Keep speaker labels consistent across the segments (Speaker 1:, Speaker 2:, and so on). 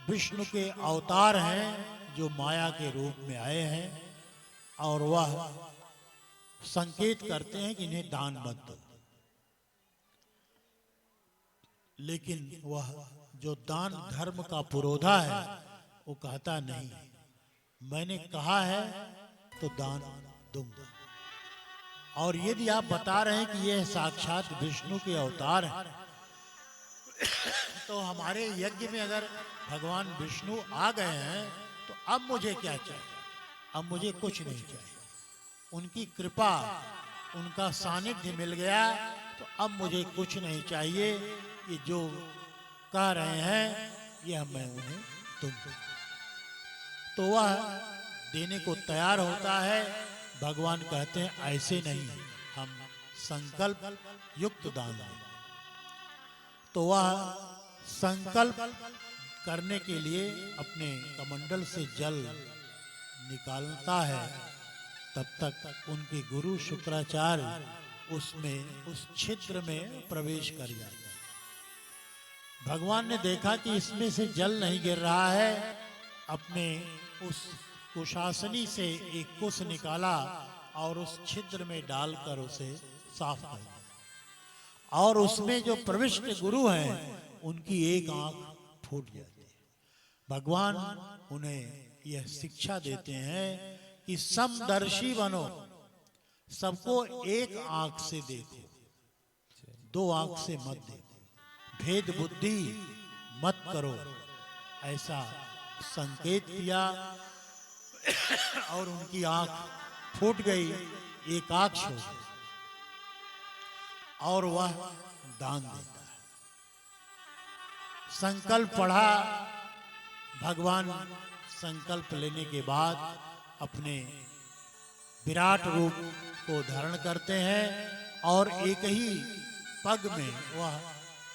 Speaker 1: विष्णु के अवतार हैं जो माया के रूप में आए हैं और वह संकेत करते हैं कि इन्हें दान मत दो। लेकिन वह जो दान धर्म का पुरोधा है वो कहता नहीं, मैंने कहा है तो दान दूंगा। और यदि आप बता रहे हैं कि यह साक्षात विष्णु के अवतार हैं, तो हमारे यज्ञ में अगर भगवान विष्णु आ गए हैं तो अब मुझे क्या चाहिए? अब मुझे कुछ नहीं चाहिए। उनकी कृपा, उनका सानिध्य मिल गया तो अब मुझे कुछ नहीं चाहिए। ये जो कह रहे हैं यह मैं उन्हें दूंगा। तो वह देने को तैयार होता है। भगवान कहते हैं ऐसे नहीं, हम संकल्प युक्त दान दें। तो वह संकल्प करने के लिए अपने कमंडल से जल निकालता है। तब तक उनके गुरु शुक्राचार्य उसमें उस छिद्र में प्रवेश कर जाते हैं। भगवान ने देखा कि इसमें से जल नहीं गिर रहा है, अपने उस कुशासनी से एक कुश निकाला और उस छिद्र में डालकर उसे साफ कर दिया। और उसमें जो प्रविष्ट गुरु हैं उनकी एक आंख फूट जाती है। भगवान उन्हें यह शिक्षा देते हैं कि समदर्शी बनो, सबको एक आंख से देखो, दो आंख से मत देखो, भेद बुद्धि मत करो। ऐसा संकेत किया और उनकी आंख फूट गई, एकाक्ष हो गई और वह दान देता है। संकल्प पढ़ा। भगवान संकल्प लेने के बाद अपने विराट रूप को धारण करते हैं और एक ही पग में वह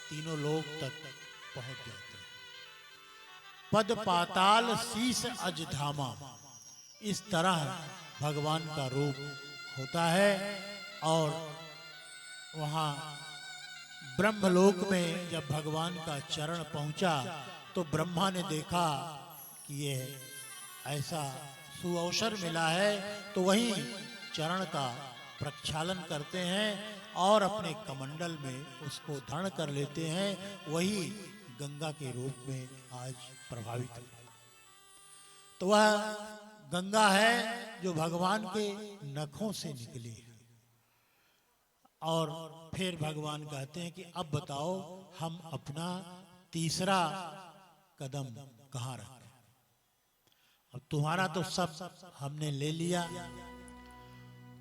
Speaker 1: तीनों लोक तक पहुंच जाते हैं। पद पाताल शीश अज धामा, इस तरह भगवान का रूप होता है। और वहां ब्रह्मलोक में जब भगवान का चरण पहुंचा तो ब्रह्मा ने देखा कि यह ऐसा सुअवसर मिला है, तो वहीं चरण का प्रक्षालन करते हैं और अपने कमंडल में उसको धारण कर लेते हैं। वही गंगा के रूप में आज प्रभावित है। तो वह गंगा है जो भगवान के नखों से निकली है। और फिर भगवान कहते हैं कि अब बताओ हम अपना तीसरा कदम कहाँ रखें? अब तुम्हारा तो सब हमने ले लिया।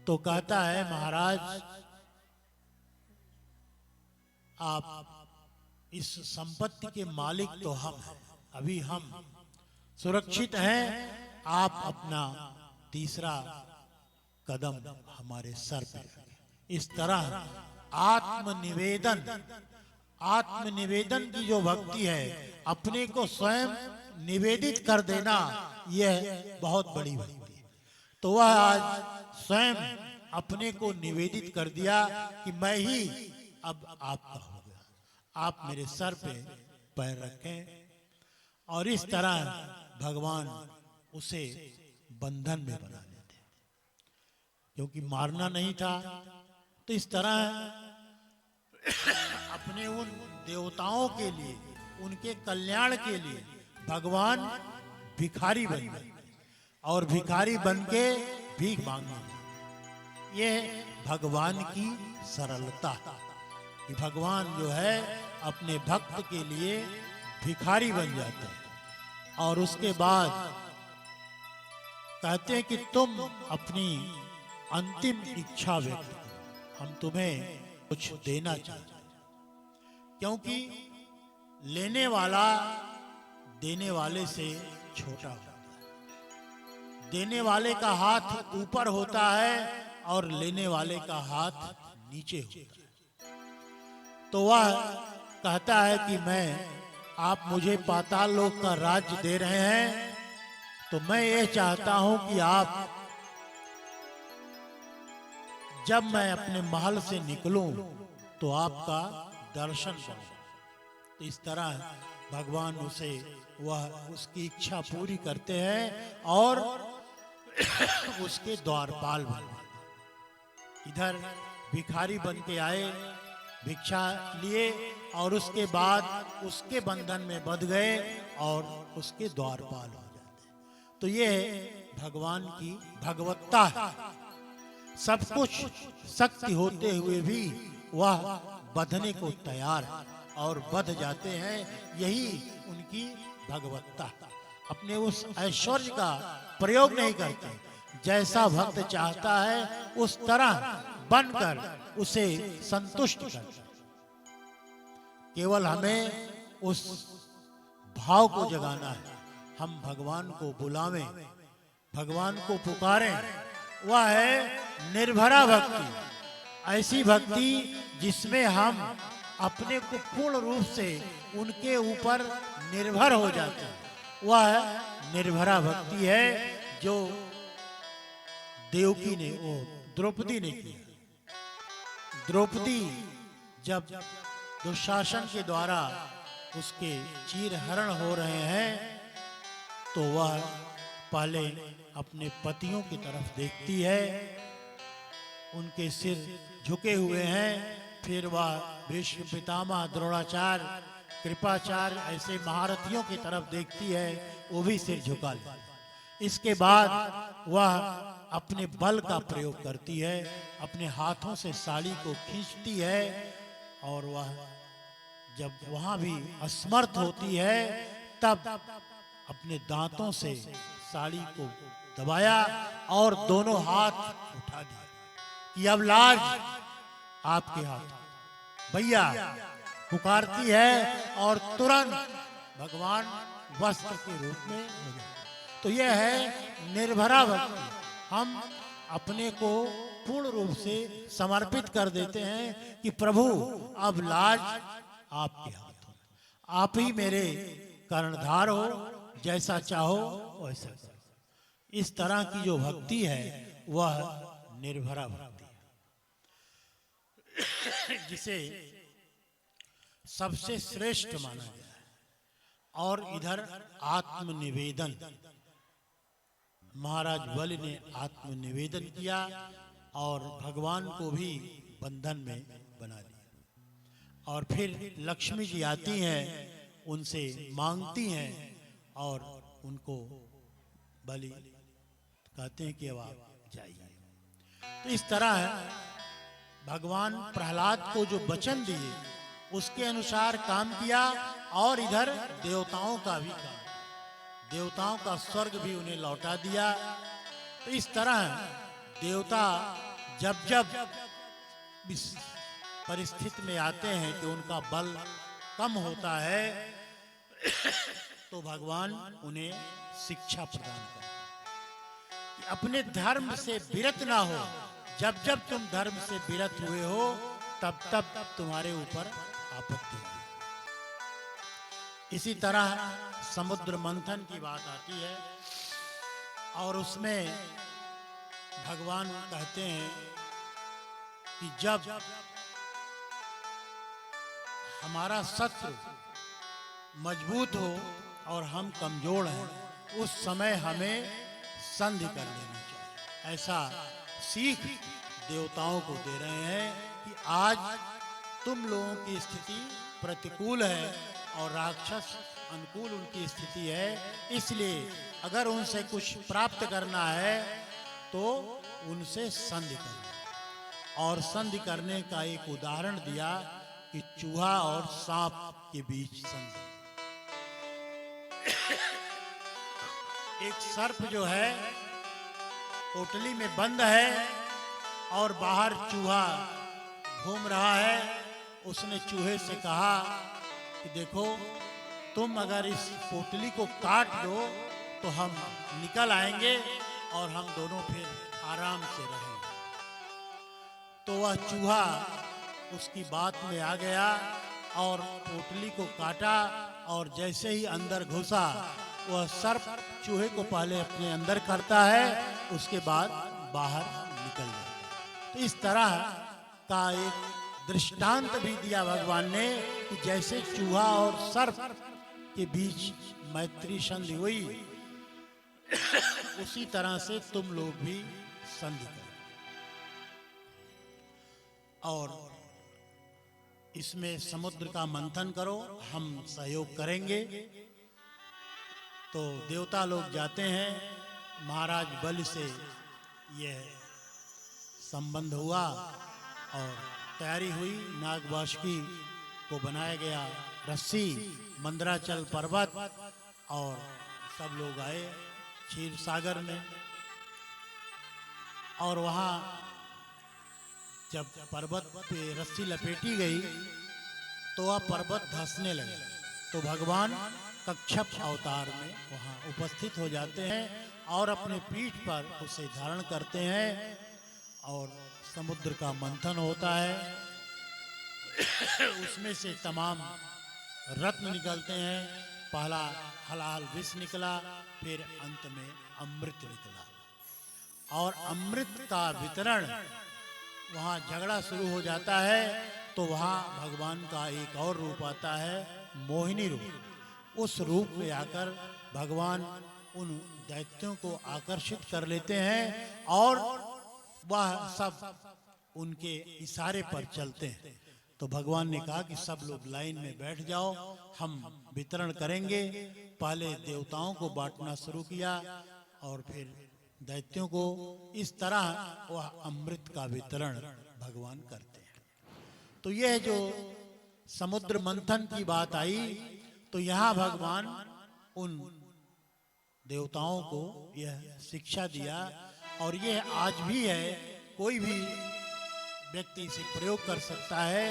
Speaker 1: तो कहता है महाराज, आप इस संपत्ति के मालिक तो हम हैं, अभी हम सुरक्षित हैं। आप अपना तीसरा कदम हमारे सर पे रखें। इस तरह आत्मनिवेदन, आत्मनिवेदन की जो भक्ति है, अपने को स्वयं निवेदित कर देना, यह बहुत बड़ी भक्ति है। तो वह आज स्वयं अपने को निवेदित कर दिया कि मैं ही अब आपका हो गया, आप मेरे सर पे पैर रखें। और इस तरह भगवान उसे बंधन में बना लेते, क्योंकि मारना नहीं था। तो इस तरह अपने उन देवताओं के लिए, उनके कल्याण के लिए भगवान भिखारी बन गए और भिखारी बन के भीख मांगे। ये भगवान की सरलता है कि भगवान जो है अपने भक्त के लिए भिखारी बन जाते हैं और उसके बाद कहते हैं कि तुम अपनी अंतिम इच्छा व्यक्त करो, हम तुम्हें कुछ देना चाहते हैं। क्योंकि लेने वाला देने वाले से छोटा होता है, देने वाले का हाथ ऊपर होता है और लेने वाले का हाथ नीचे होता है। तो वह कहता है कि आप मुझे पाताल लोक का राज्य दे रहे हैं, तो मैं ये चाहता हूं कि आप जब मैं अपने महल से निकलूं तो आपका दर्शन करूं। तो इस तरह भगवान उसे वह उसकी इच्छा पूरी करते हैं और उसके द्वारपाल बन। इधर भिखारी बन के आए, भिक्षा लिए और उसके बाद उसके बंधन में बंध गए और उसके द्वारपाल हो जाते। तो ये भगवान की भगवत्ता है। सब कुछ शक्ति होते हुए भी वह बंधने को तैयार है और बंध जाते हैं। यही उनकी भगवत्ता। अपने उस ऐश्वर्य का प्रयोग नहीं करते, जैसा भक्त चाहता है उस तरह बनकर उसे संतुष्ट करते। केवल हमें उस भाव को जगाना है। हम भगवान को बुलावें, भगवान को पुकारें। वह है निर्भरा भक्ति। ऐसी भक्ति जिसमें हम अपने को पूर्ण रूप से उनके ऊपर निर्भर हो जाते हैं। वह निर्भरा भक्ति है जो देवकी ने, वो द्रौपदी ने किया। द्रौपदी जब दुशासन के द्वारा उसके चीर हरण हो रहे हैं तो वह पहले अपने पतियों की तरफ देखती है, उनके सिर झुके हुए हैं। फिर वह भीष्म पितामह, द्रोणाचार्य, कृपाचार्य ऐसे महारथियों की तरफ देखती है, वो भी सिर झुका ले। इसके बाद वह अपने बल का प्रयोग करती है, अपने हाथों से साड़ी को खींचती है और वह जब वहां भी असमर्थ होती है तब अपने दांतों से साड़ी को दबाया और दोनों हाथ उठा दिए कि अब लाज आपके हाथ। भैया पुकारती है और तुरंत भगवान वस्त्र के रूप में हो जाते। तो यह है निर्भरा भक्ति। हम अपने को पूर्ण रूप से समर्पित कर देते हैं कि प्रभु अब लाज आपके हाथ हो, आप ही मेरे कर्णधार हो, जैसा चाहो वैसा करो। इस तरह की जो भक्ति है वह निर्भरा भक्ति है, जिसे सबसे श्रेष्ठ माना गया है। और इधर आत्मनिवेदन, महाराज बलि ने आत्मनिवेदन किया और भगवान को भी बंधन में बना दिया। और फिर लक्ष्मी जी आती हैं, उनसे मांगती हैं और उनको बलि कहते हैं कि अब आप जाइए। तो इस तरह भगवान प्रहलाद को जो वचन दिए उसके अनुसार काम किया और इधर देवताओं का भी काम, देवताओं का स्वर्ग भी उन्हें लौटा दिया। तो इस तरह देवता जब जब इस परिस्थिति में आते हैं कि उनका बल कम होता है तो भगवान उन्हें शिक्षा प्रदान करते हैं कि अपने धर्म से विरत ना हो। जब जब तुम धर्म से विरत हुए हो तब तब तुम्हारे ऊपर आपत्ति हुई। इसी तरह समुद्र मंथन की बात आती है और उसमें भगवान कहते हैं कि जब हमारा शत्रु मजबूत हो और हम कमजोर हैं, उस समय हमें संधि कर लेनी चाहिए। ऐसा सीख देवताओं को दे रहे हैं कि आज तुम लोगों की स्थिति प्रतिकूल है और राक्षस अनुकूल उनकी स्थिति है। इसलिए अगर उनसे कुछ प्राप्त करना है तो उनसे संधि करो। और संधि करने का एक उदाहरण दिया कि चूहा और सांप के बीच संधि। एक सर्प जो है पोटली में बंद है और बाहर चूहा घूम रहा है। उसने चूहे से कहा कि देखो, तुम अगर इस पोटली को काट दो तो हम निकल आएंगे और हम दोनों फिर आराम से रहेंगे। तो वह चूहा उसकी बात में आ गया और पोटली को काटा और जैसे ही अंदर घुसा, वह सर्प चूहे को पहले अपने अंदर करता है, उसके बाद बाहर निकल जाता। तो इस तरह का एक दृष्टांत भी दिया भगवान ने कि जैसे चूहा और सर्प के बीच मैत्री संधि हुई, उसी तरह से तुम लोग भी संधि करो और इसमें समुद्र का मंथन करो, हम सहयोग करेंगे। तो देवता लोग जाते हैं, महाराज बलि से यह संबंध हुआ और तैयारी हुई। नागवासुकी को बनाया गया रस्सी, मंदराचल पर्वत और सब लोग आए क्षीर सागर में। और वहाँ जब पर्वत पे रस्सी लपेटी गई तो वह पर्वत धंसने लगे, तो भगवान कच्छप अवतार में वहाँ उपस्थित हो जाते हैं और अपने पीठ पर उसे धारण करते हैं और समुद्र का मंथन होता है। उसमें से तमाम रत्न निकलते हैं। पहला हलाल विष निकला, फिर अंत में अमृत निकला और अमृत का वितरण, वहाँ झगड़ा शुरू हो जाता है तो वहाँ भगवान का एक और रूप आता है, मोहिनी रूप। उस रूप में आकर भगवान उन दैत्यों को आकर्षित कर लेते हैं और वह सब उनके इशारे पर चलते हैं। तो भगवान ने कहा कि सब लोग लाइन में बैठ जाओ, हम वितरण करेंगे। पहले देवताओं को बांटना शुरू किया और फिर दैत्यों को। इस तरह वह अमृत का वितरण भगवान करते हैं। तो यह जो समुद्र मंथन की बात आई, तो यहाँ भगवान उन देवताओं को यह शिक्षा दिया और यह आज भी है, कोई भी व्यक्ति इसे प्रयोग कर सकता है।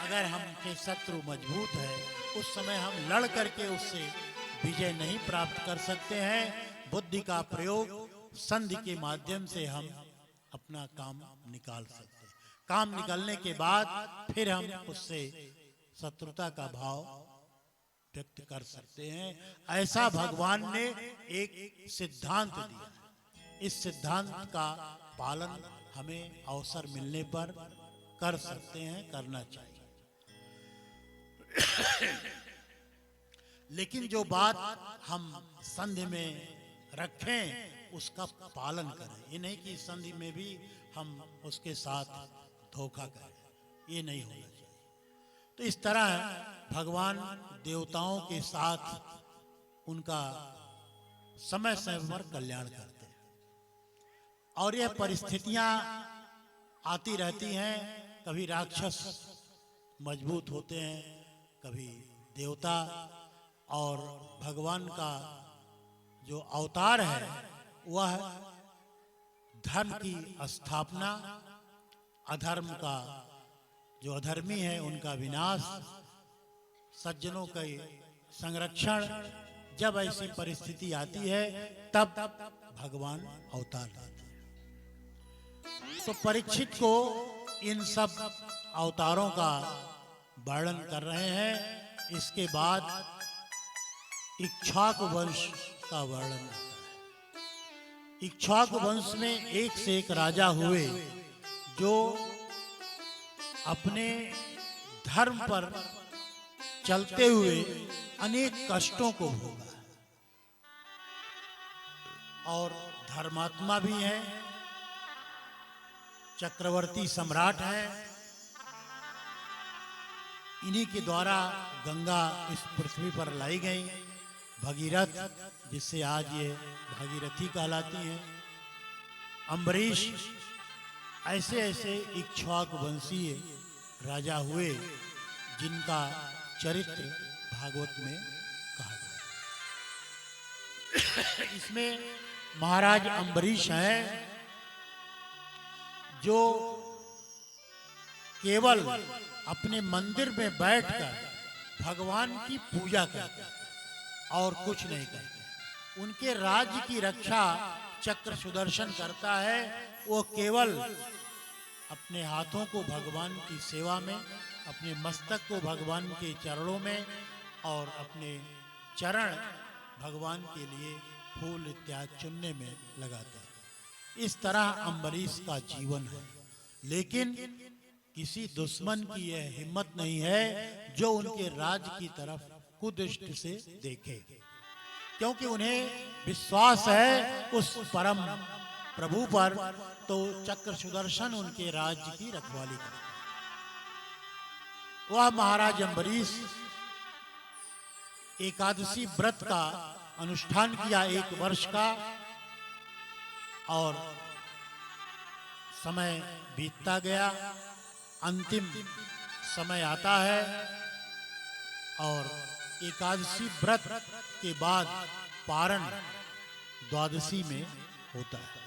Speaker 1: अगर हमके शत्रु मजबूत है, उस समय हम लड़ करके उससे विजय नहीं प्राप्त कर सकते हैं। बुद्धि का प्रयोग संधि के माध्यम से हम अपना काम निकाल सकते हैं। काम निकलने के बाद फिर हम उससे शत्रुता का भाव व्यक्त कर सकते हैं। ऐसा भगवान ने एक सिद्धांत दिया। इस सिद्धांत का पालन हमें अवसर मिलने पर कर सकते हैं, करना चाहिए। लेकिन जो बात हम संधि में रखें उसका पालन करें। ये नहीं कि संधि में भी हम उसके साथ धोखा करें, ये नहीं होना चाहिए। तो इस तरह भगवान देवताओं के साथ उनका समय समय पर कल्याण करते हैं और यह परिस्थितियां आती रहती हैं। कभी राक्षस मजबूत होते हैं, कभी देवता। और भगवान का जो अवतार है वह धर्म की स्थापना, अधर्म का जो अधर्मी है उनका विनाश, सज्जनों का संरक्षण। जब ऐसी परिस्थिति आती है तब भगवान अवतार लाते हैं। तो परीक्षित को इन सब अवतारों का वर्णन कर रहे हैं। इसके बाद इक्ष्वाकु वंश का वर्णन आता है। इक्ष्वाकु वंश में एक से एक राजा हुए जो अपने धर्म पर चलते हुए अनेक कष्टों को भोगा और धर्मात्मा भी है, चक्रवर्ती सम्राट है। इन्हीं के द्वारा गंगा इस पृथ्वी पर लाई गई, भगीरथ, जिससे आज ये भागीरथी कहलाती है। अम्बरीश, ऐसे ऐसे इक्ष्वाकु वंशीय राजा हुए जिनका चरित्र भागवत में कहा गया। इसमें महाराज अम्बरीश हैं जो केवल अपने मंदिर में बैठकर भगवान की पूजा करते और कुछ नहीं करते। उनके राज्य की रक्षा चक्र सुदर्शन करता है। वो केवल अपने हाथों को भगवान की सेवा में, अपने मस्तक को भगवान के चरणों में और अपने चरण भगवान के लिए फूल इत्यादि चुनने में लगाते हैं। इस तरह अम्बरीश का जीवन है। लेकिन किसी दुश्मन की यह हिम्मत नहीं है जो उनके राज्य की तरफ कुदृष्टि से देखे, क्योंकि उन्हें विश्वास है उस परम प्रभु पर, तो चक्र सुदर्शन उनके राज्य की रखवाली करता। वह महाराज अम्बरीश एकादशी व्रत का अनुष्ठान किया 1 वर्ष का, और समय बीतता गया, अंतिम समय आता है और एकादशी व्रत के बाद पारण द्वादशी में होता है।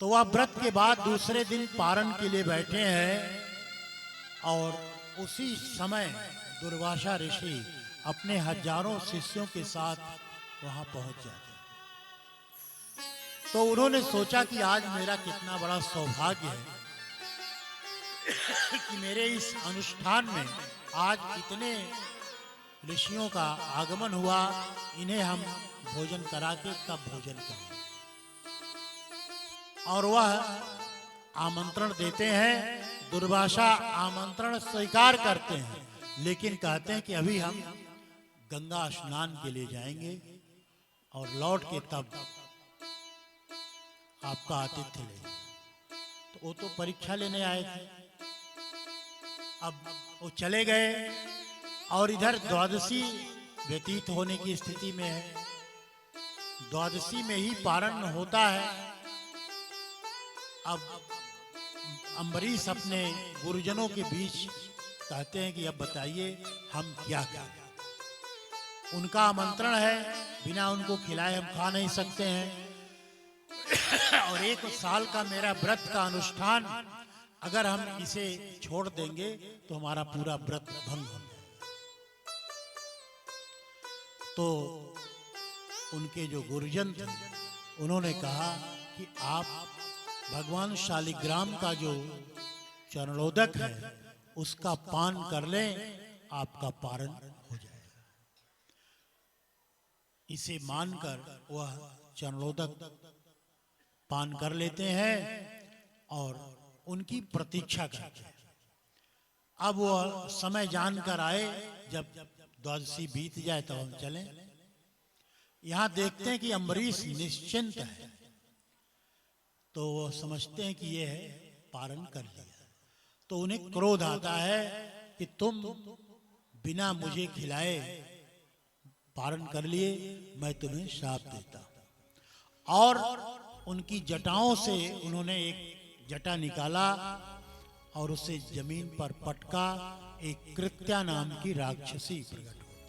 Speaker 1: तो वह व्रत के बाद दूसरे दिन पारण के लिए बैठे हैं, और उसी समय दुर्वासा ऋषि अपने हजारों शिष्यों के साथ वहां पहुंच जाते हैं। तो उन्होंने सोचा कि आज मेरा कितना बड़ा सौभाग्य है कि मेरे इस अनुष्ठान में आज इतने ऋषियों का आगमन हुआ, इन्हें हम भोजन करा के तब भोजन करें। और वह आमंत्रण देते हैं। दुर्वासा आमंत्रण स्वीकार करते हैं, लेकिन कहते हैं कि अभी हम गंगा स्नान के लिए जाएंगे और लौट के तब आपका आतिथ्य लेंगे। तो वो तो परीक्षा लेने आए थे, अब वो चले गए और इधर द्वादशी व्यतीत होने की स्थिति में है। द्वादशी में ही पारण होता है। अब अम्बरीश अपने गुरुजनों के बीच कहते हैं कि अब बताइए हम क्या करें। उनका आमंत्रण है, बिना उनको खिलाए हम खा नहीं सकते हैं, और 1 साल का मेरा व्रत का अनुष्ठान अगर हम इसे छोड़ देंगे तो हमारा पूरा व्रत भंग हो जाएगा। तो उनके जो गुरुजन थे उन्होंने कहा कि आप भगवान शालिग्राम का जो चरणोदक है उसका पान कर लें, आपका पारण हो जाएगा। इसे मानकर वह चरणोदक पान कर लेते हैं और उनकी प्रतीक्षा करते हैं। अब वह समय जानकर आए, जब द्वादशी बीत जाए तब हम चलें। यहां देखते हैं कि अम्बरीश निश्चिंत है, तो वो समझते हैं कि ये है पारण कर लिया। तो उन्हें क्रोध आता है कि तुम बिना मुझे खिलाए पारण कर लिए, मैं तुम्हें श्राप देता हूं। और उनकी जटाओं से उन्होंने एक जटा निकाला और उसे जमीन पर पटका। एक कृत्या नाम की राक्षसी प्रकट होती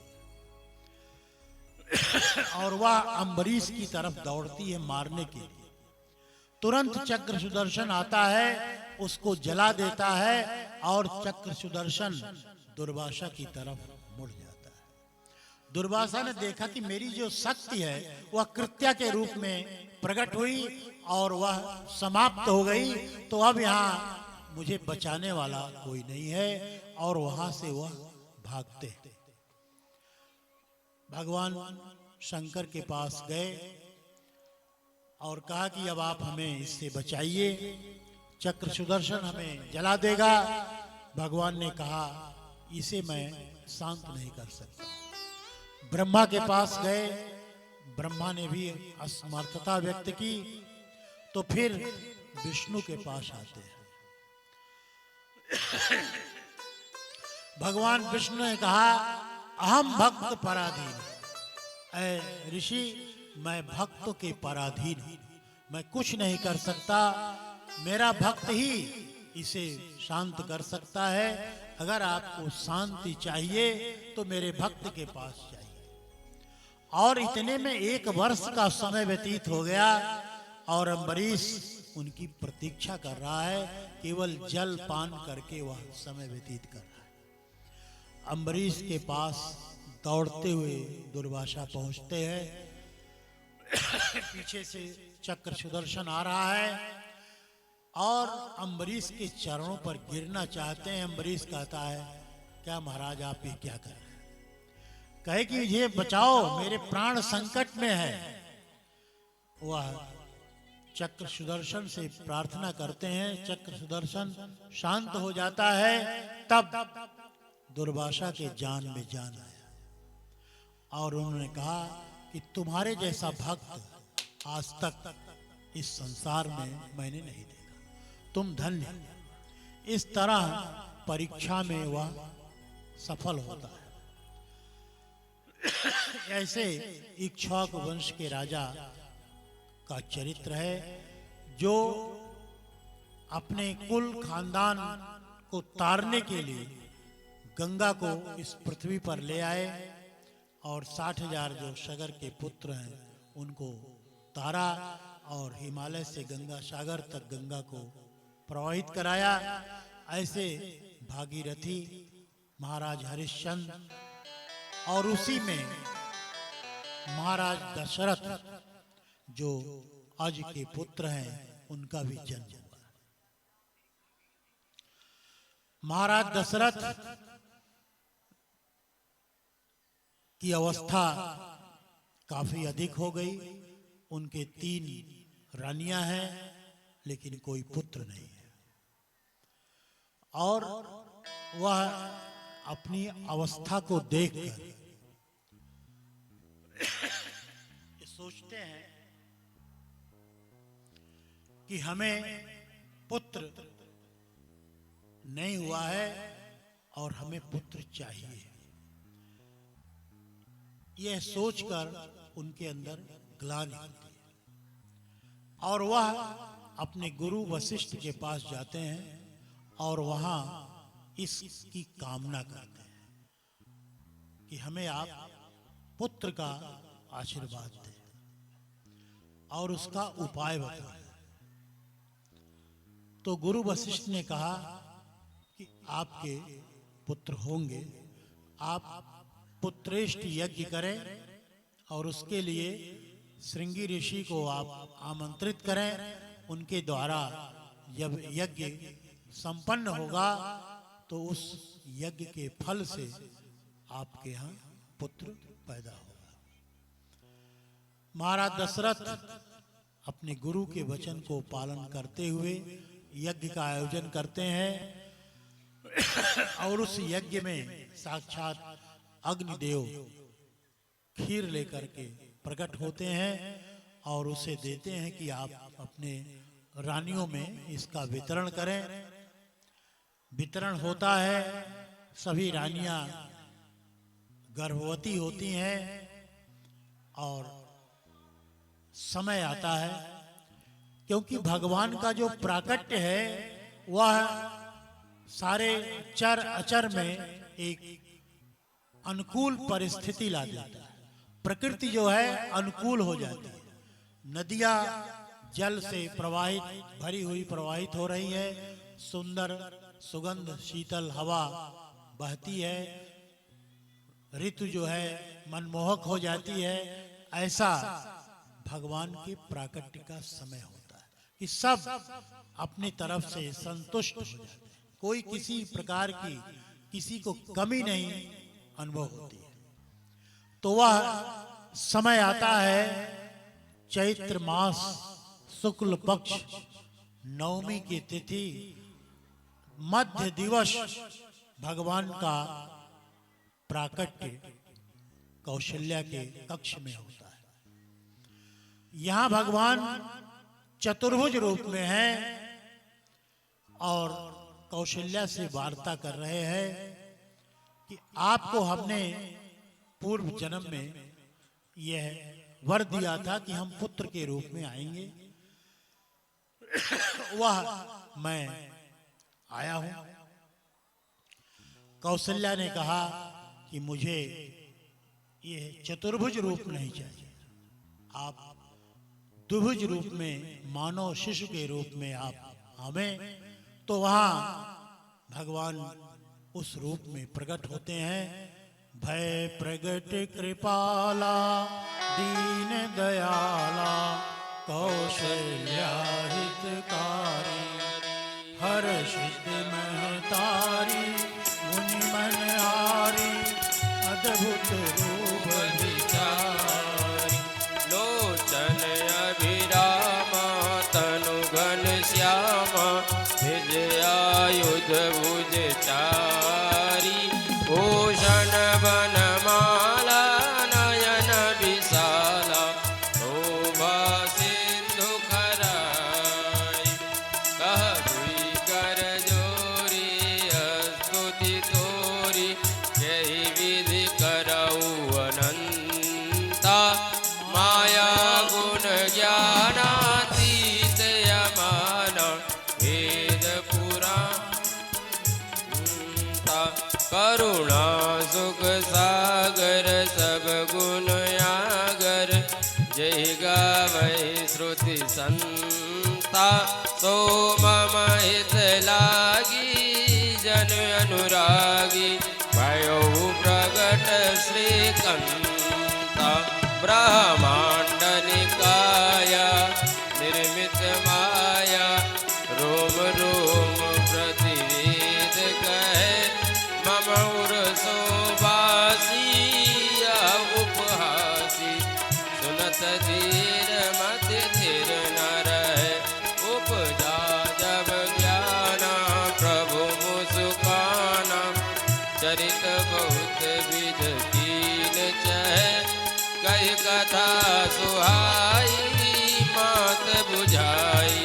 Speaker 1: है और वह अम्बरीश की तरफ दौड़ती है मारने के लिए। तुरंत चक्र सुदर्शन आता है, उसको जला देता है और चक्र सुदर्शन दुर्वासा की तरफ मुड़ जाता है। दुर्वासा ने देखा कि मेरी जो शक्ति है वह कृत्या के रूप में प्रकट हुई और वह समाप्त हो गई, तो अब यहाँ मुझे बचाने वाला कोई नहीं है, और वहां से वह भागते हैं। भगवान शंकर के पास गए और कहा कि अब आप हमें इससे बचाइए, चक्र सुदर्शन हमें जला देगा। भगवान ने कहा इसे मैं शांत नहीं कर सकता। ब्रह्मा के पास गए, ब्रह्मा ने भी असमर्थता व्यक्त की, तो फिर विष्णु के पास आते हैं। भगवान विष्णु ने कहा अहम भक्त पराधीन, ऐ ऋषि मैं भक्त के पराधीन हूं, मैं कुछ नहीं कर सकता, मेरा भक्त ही इसे शांत कर सकता है। अगर आपको शांति चाहिए तो मेरे भक्त के पास जाइए। और इतने में 1 वर्ष का समय व्यतीत हो गया और अम्बरीश उनकी प्रतीक्षा कर रहा है, केवल जल पान करके वह समय व्यतीत कर रहा है। अम्बरीश के पास दौड़ते हुए दुर्वासा पहुंचते हैं। पीछे से चक्र सुदर्शन आ रहा है और अम्बरीश के चरणों पर गिरना चाहते हैं। अम्बरीश कहता है क्या महाराज आप ये क्या कर रहे हैं? कहे कि ये बचाओ, मेरे प्राण संकट में है। वह चक्र सुदर्शन से प्रार्थना करते हैं, चक्र सुदर्शन शांत हो जाता है। तब दुर्वासा के जान में जान आया और उन्होंने कहा कि तुम्हारे जैसा भक्त आज तक इस संसार में मैंने नहीं देखा, तुम धन्य। इस तरह परीक्षा में वह सफल होता है। ऐसे इक्ष्वाकु वंश के राजा का चरित्र है जो अपने कुल खानदान को तारने के लिए गंगा को इस पृथ्वी पर ले आए और 60,000 जो सगर के पुत्र हैं उनको तारा और हिमालय से गंगा सागर तक गंगा को प्रवाहित कराया। ऐसे भागीरथी, महाराज हरिश्चंद्र और उसी में महाराज दशरथ जो अज के पुत्र हैं उनका भी जन्म हुआ। महाराज दशरथ की अवस्था काफी अधिक हो गई। उनके 3 रानियां हैं लेकिन कोई पुत्र नहीं है और वह अपनी अवस्था को देखकर सोचते हैं कि हमें पुत्र नहीं हुआ है और हमें पुत्र चाहिए। यह सोचकर उनके अंदर ग्लानि होती है और वह अपने गुरु वशिष्ठ के पास जाते हैं और वहां इसकी कामना करते हैं कि हमें आप पुत्र का आशीर्वाद दें और उसका उपाय बताएं। तो गुरु वशिष्ठ ने कहा कि आपके पुत्र होंगे, आप पुत्रेष्ट यज्ञ करें और उसके लिए श्रृंगी ऋषि को आप आमंत्रित करें। उनके द्वारा जब यज्ञ संपन्न होगा तो उस यज्ञ के फल से आपके यहाँ पुत्र पैदा होगा। महाराज दशरथ अपने गुरु के वचन को पालन करते हुए यज्ञ का आयोजन करते हैं और उस यज्ञ में साक्षात अग्निदेव खीर लेकर के प्रकट होते हैं और उसे देते हैं कि आप अपने रानियों में इसका वितरण करें। वितरण होता है, सभी रानियां गर्भवती होती हैं और समय आता है क्योंकि भगवान का जो प्राकट्य है वह सारे चर अचर में एक अनुकूल परिस्थिति ला देता है। प्रकृति जो है अनुकूल हो जाती है। नदियां जल से प्रवाहित भरी हुई प्रवाहित हो रही है, सुंदर सुगंध शीतल हवा बहती है, ऋतु जो है मनमोहक हो जाती है। ऐसा भगवान के प्राकट्य का समय होता है कि सब अपनी तरफ से संतुष्ट हो जाते हैं, कोई किसी प्रकार की किसी को कमी नहीं अनुभव होती है। तो वह समय आता है चैत्र मास शुक्ल पक्ष नवमी की तिथि मध्य दिवस भगवान का प्राकट्य कौशल्या के कक्ष में होता है। यहां भगवान चतुर्भुज रूप में है और कौशल्या से वार्ता कर रहे हैं कि आपको हमने पूर्व जन्म में यह वर दिया था कि हम पुत्र के रूप में आएंगे, वह मैं आया हूं। कौशल्या ने कहा कि मुझे यह चतुर्भुज रूप नहीं चाहिए, आप द्विभुज रूप में मानव शिशु के रूप में आप हमें। तो वहां भगवान उस रूप में प्रकट होते हैं। भय प्रगट कृपाला दीन दयाला कौशल्या हितकारी हर्षित महतारी मुनि मन हारी अद्भुत रूप विचारी
Speaker 2: लोचन अभिरामा तनु घन श्यामा विजयायुध भुज चारी सागर सब गुण आगर, जय गावै श्रुति संता, सो मम हित लागी जन अनुरागी, भयो प्रगट श्रीकंता। ब्रह्मांड निकाय निर्मित माया, रोम रोम प्रतिवेद कहे, मम उर सोबासी उपहासी, सुनत धीर मति थिर न रहे, उपजा जब ज्ञाना प्रभु मुस्काना, चरित बहुत विध कीन चहे, कही कथा सुहाई मात बुझाई,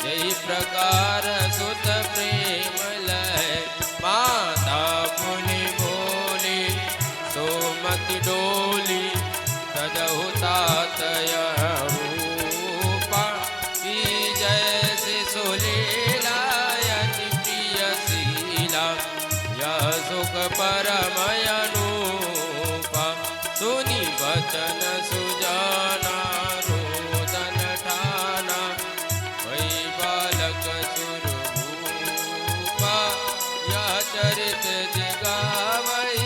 Speaker 2: यही प्रकार सुत प्रेम लय, माता पुनि बोली सोमति डोली, तजहु तात रूपा, की जैसे सुलीला यति प्रिय शीला, यह सुख परम अनूपा, सुनी वचन सुजाना रोदन ठाना, वही बालक सुरभूपा, यह चरित जगावई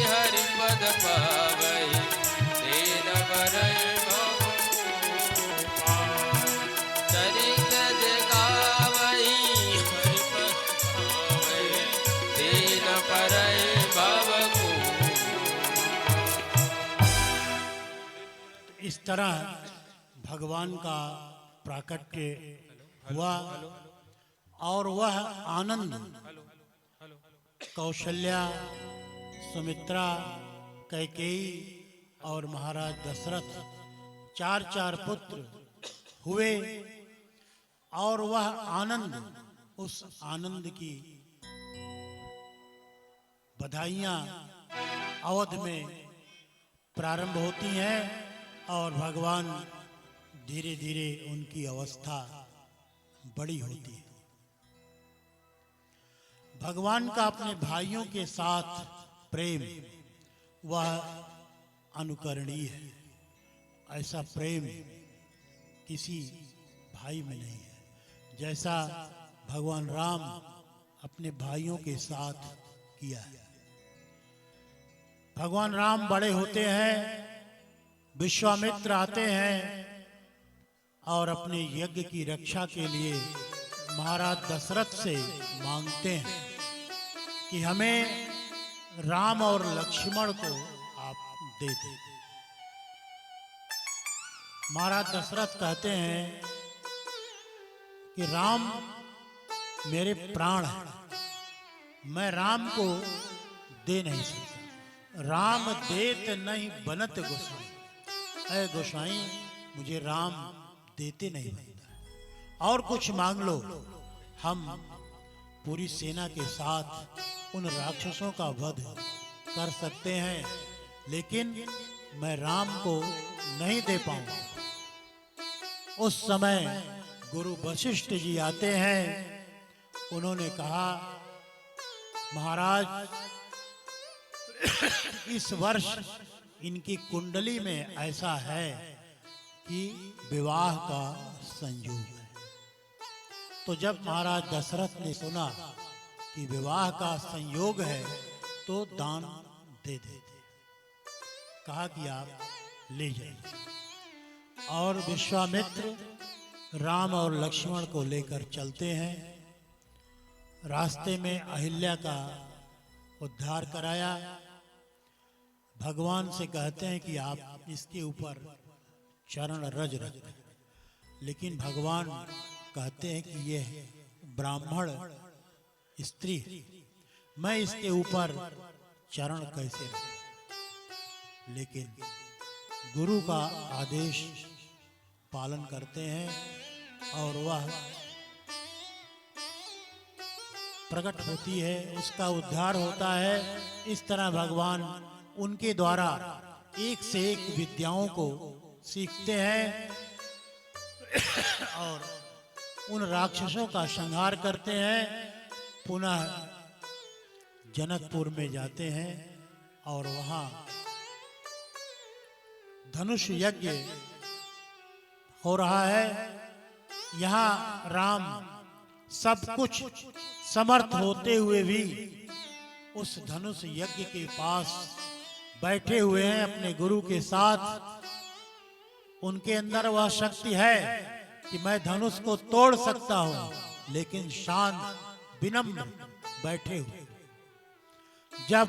Speaker 2: हरिपद पावई, तेन बरई भवभूपा, चरित जगावई हरिपद पावई, तेन परई भवभूपा।
Speaker 1: इस तरह भगवान का प्राकट्य हुआ और वह आनंद कौशल्या, सुमित्रा, कैकेयी और महाराज दशरथ चार चार पुत्र हुए और वह आनंद, उस आनंद की बधाइयां अवध में प्रारंभ होती हैं और भगवान धीरे धीरे उनकी अवस्था बड़ी होती है। भगवान का अपने भाइयों के साथ प्रेम वह अनुकरणीय है। ऐसा प्रेम किसी भाई में नहीं है जैसा भगवान राम अपने भाइयों के साथ किया है। भगवान राम बड़े होते हैं, विश्वामित्र आते हैं और अपने यज्ञ की रक्षा के लिए महाराज दशरथ से मांगते हैं कि हमें राम और लक्ष्मण को आप दे दें। महाराज दशरथ कहते हैं कि राम मेरे प्राण हैं, मैं राम को दे नहीं सकता। राम देत नहीं बनत गोसाई, ऐ गोसाई मुझे राम देते नहीं बनता। और कुछ मांग लो, हम पूरी सेना के साथ उन राक्षसों का वध कर सकते हैं, लेकिन मैं राम को नहीं दे पाऊंगा। उस समय गुरु वशिष्ठ जी आते हैं। उन्होंने कहा, महाराज इस वर्ष इनकी कुंडली में ऐसा है कि विवाह का संयोग है। तो जब महाराज दशरथ ने सुना कि विवाह का संयोग है तो दान दे देते। कहा कि आप ले जाइए। और विश्वामित्र राम और लक्ष्मण को लेकर चलते हैं। रास्ते में अहिल्या का उद्धार कराया। भगवान से कहते हैं कि आप इसके ऊपर चरण रज रख दें, लेकिन भगवान कहते हैं कि यह ब्राह्मण स्त्री है, मैं इसके ऊपर चरण कैसे रखूं। लेकिन गुरु का आदेश पालन करते हैं और वह प्रकट होती है, उसका उद्धार होता है। इस तरह भगवान उनके द्वारा एक से एक विद्याओं को सीखते हैं और उन राक्षसों का संहार करते हैं। पुनः जनकपुर में जाते हैं और वहां धनुष यज्ञ हो रहा है। यहां राम सब कुछ समर्थ होते हुए भी उस धनुष यज्ञ के पास बैठे हुए हैं अपने गुरु के साथ। उनके अंदर वह शक्ति है कि मैं धनुष को तोड़ सकता हूं, लेकिन शांत विनम्र बैठे हुए। जब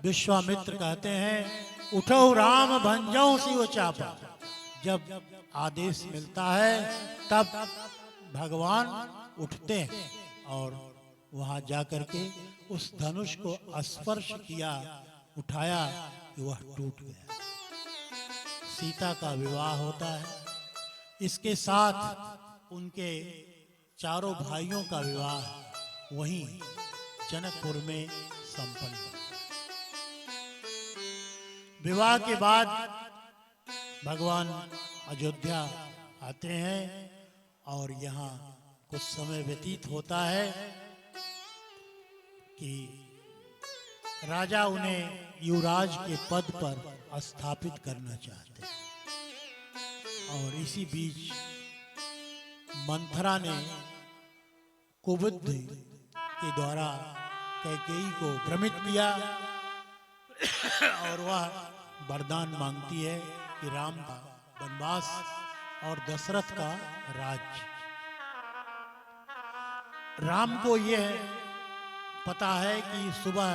Speaker 1: विश्वामित्र कहते हैं उठो राम भंजों सियो चापा, जब आदेश मिलता है तब भगवान उठते हैं और वहां जाकर के उस धनुष को स्पर्श किया, उठाया कि वह टूट गया। सीता का विवाह होता है। इसके साथ उनके चारों भाइयों का विवाह वहीं जनकपुर में संपन्न हुआ। विवाह के बाद भगवान अयोध्या आते हैं और यहाँ कुछ समय व्यतीत होता है कि राजा उन्हें युवराज के पद पर स्थापित करना चाहते हैं। और इसी बीच मंथरा ने कुबुद्धि के द्वारा कैकेयी को भ्रमित किया और वह वरदान मांगती है कि राम का वनवास और दशरथ का राज्य। राम को यह पता है कि सुबह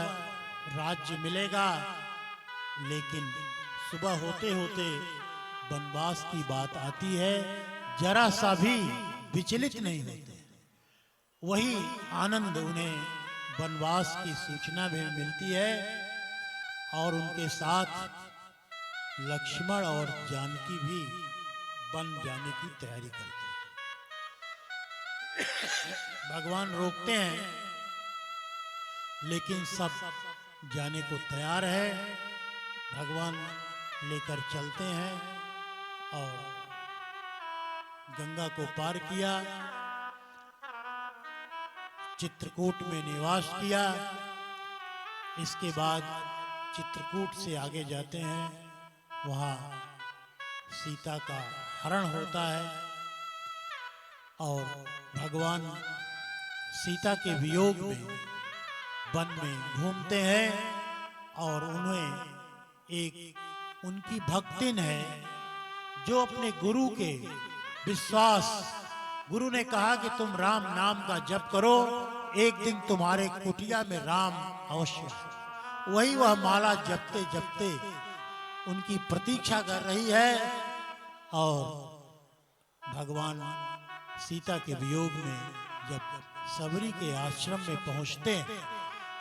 Speaker 1: राज्य मिलेगा, लेकिन सुबह होते होते वनवास की बात आती है। जरा सा भी विचलित नहीं होते। वही आनंद उन्हें वनवास की सूचना भी मिलती है और उनके साथ लक्ष्मण और जानकी भी वन जाने की तैयारी करते हैं। भगवान रोकते हैं, लेकिन सब जाने को तैयार है। भगवान लेकर चलते हैं और गंगा को पार किया, चित्रकूट में निवास किया। इसके बाद चित्रकूट से आगे जाते हैं, वहां सीता का हरण होता है और भगवान सीता के वियोग में वन में घूमते हैं और उन्हें एक उनकी भक्तिन है जो अपने गुरु के विश्वास, गुरु ने कहा कि तुम राम नाम का जप करो, एक दिन तुम्हारे कुटिया में राम अवश्य। वही वह माला जपते जपते उनकी प्रतीक्षा कर रही है और भगवान सीता के वियोग में जब सबरी के आश्रम में पहुंचते हैं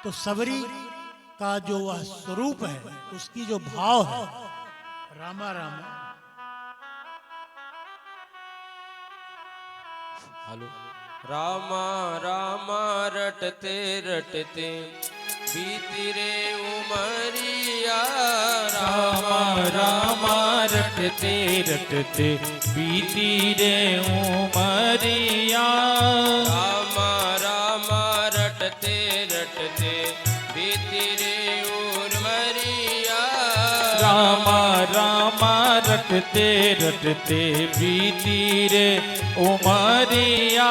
Speaker 1: तो सबरी का जो वह स्वरूप है, उसकी जो भाव है, रामा रामा।
Speaker 2: हेलो। रामा रामा रटते रटते बीती रे उमरिया,
Speaker 3: रामा रामा रटते रटते बीती रे उमरिया,
Speaker 2: रामा रामा रटते रटते बीती रे उमरिया,
Speaker 3: रामा रामा रटते रटते बीती रे उमरिया।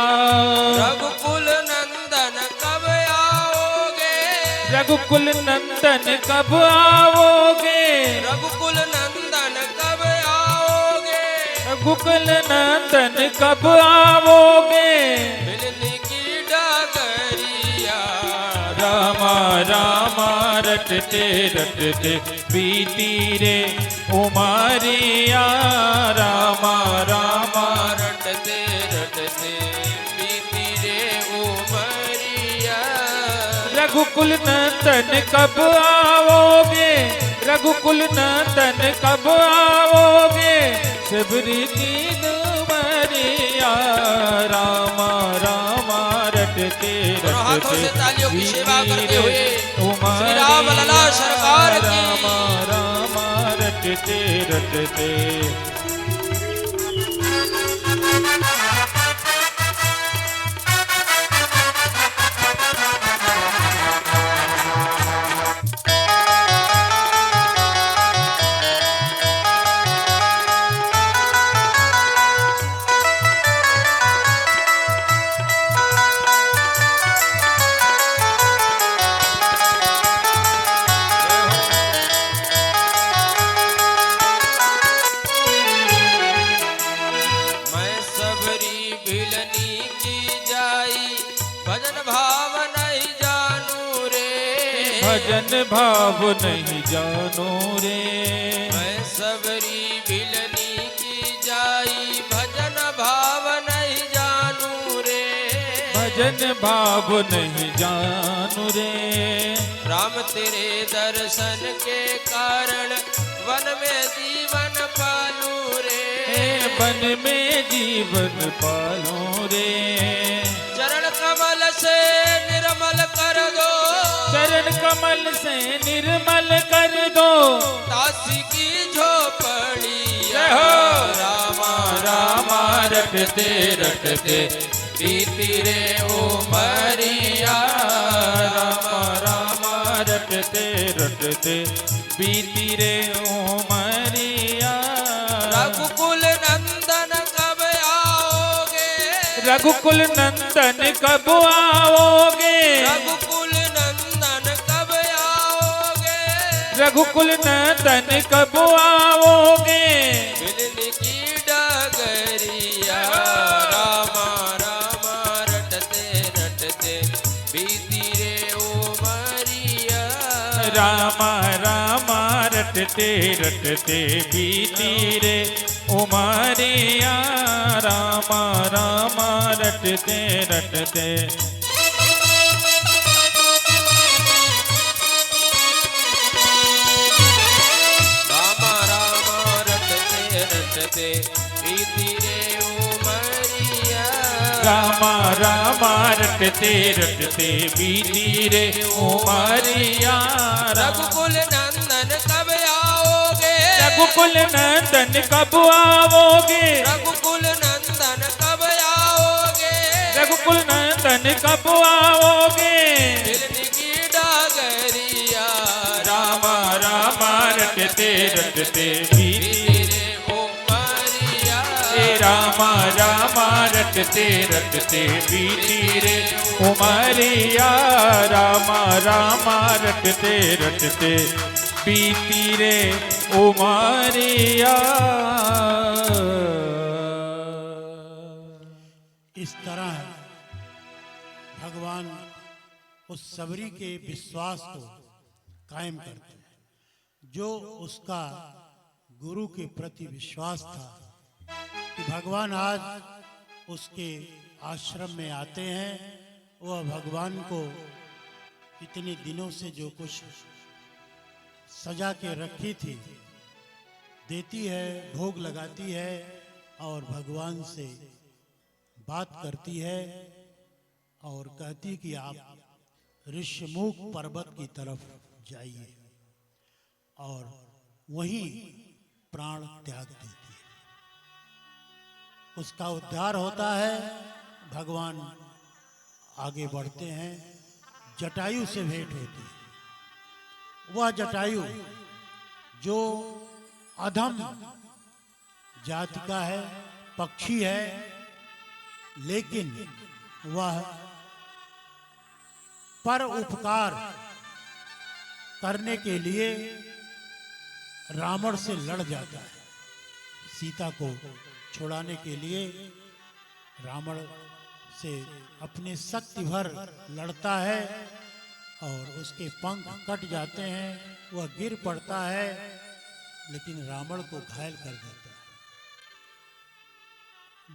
Speaker 2: रघुकुल नंदन कब आओगे,
Speaker 3: रघुकुल नंदन कब आओगे,
Speaker 2: रघुकुल नंदन कब आओगे,
Speaker 3: रघुकुल नंदन कब आओगे,
Speaker 2: मिलने की डगरिया,
Speaker 3: रामा रामा रटते रटते बीती रे उमरिया, रामा रामा
Speaker 2: रटते रटते बीती रे उमरिया,
Speaker 3: रघुकुल नंदन कब आओगे, रघुकुल नंदन कब आओगे, सबरी की दुमरिया, रामा रामा रटते
Speaker 2: दोनों हाथों से
Speaker 3: रटते
Speaker 2: तालियों की सेवा करते हुए
Speaker 3: उमरिया,
Speaker 2: श्री राम लला सरकार की।
Speaker 3: रामा रामा रटते रटते। भजन भाव नहीं जानो रे।
Speaker 2: मैं सबरी बिलनी की जाई भजन भाव नहीं जानू रे।
Speaker 3: भजन भाव नहीं जानो रे।
Speaker 2: राम तेरे दर्शन के कारण वन में जीवन पालू रे।
Speaker 3: वन में जीवन पालो रे।
Speaker 2: चरण कमल से निर्मल कर दो।
Speaker 3: चरण कमल से निर्मल कर दो।
Speaker 2: दासी की झोपड़ी
Speaker 3: जय हो।
Speaker 2: रामा
Speaker 3: रामा रटते रटते
Speaker 2: बीती रे उमरिया।
Speaker 3: रामा रामा रटते रटते बीती रे उमरिया।
Speaker 2: रघुकुल नंदन कब आओगे।
Speaker 3: रघुकुल नंदन कब आओगे।
Speaker 2: रघुकुल नंदन कब आओगे।
Speaker 3: रघुकुल नंदन कब आओगे।
Speaker 2: बिलनी की डगरिया। रामा रामा रटते रटते बीती रे उमरिया।
Speaker 3: रामा रामा रटते रटते बीती रे उमरिया। रामा रामा रटते रटते
Speaker 2: रामा रामा रटते रटते बीती रे उमरिया।
Speaker 3: रामा रामा रटते रटते बीती रे उमरिया।
Speaker 2: रघुकुल नंदन कब आओगे।
Speaker 3: रघुकुल नंदन कब आओगे।
Speaker 2: रघुकुल नंदन कब आओगे।
Speaker 3: रघुकुल नंदन कब आओगे।
Speaker 2: बिलनी की डगरिया।
Speaker 3: रामा रामा रटते रटते बीती
Speaker 2: बीती रे उमरिया।
Speaker 3: रामा रामा रटते रटते बीती रे उमरिया। रामा रामा रटते रटते बीती रे उमरिया।
Speaker 1: इस तरह भगवान उस सबरी के विश्वास को कायम करते हैं, जो उसका गुरु के प्रति विश्वास था कि भगवान आज उसके आश्रम में आते हैं। वह भगवान को इतने दिनों से जो कुछ सजा के रखी थी देती है, भोग लगाती है और भगवान से बात करती है और कहती कि आप ऋषिमुख पर्वत की तरफ जाइए और वहीं प्राण त्याग देती है। उसका उद्धार होता है। भगवान आगे बढ़ते हैं, जटायु से भेंट होती है। वह जटायु जो अधम जाति का है, पक्षी है, लेकिन वह पर उपकार करने के लिए रावण से लड़ जाता है। सीता को छुड़ाने के लिए रावण से अपने शक्ति भर लड़ता है और उसके पंख कट जाते हैं। वह गिर पड़ता है लेकिन रावण को घायल कर देता है।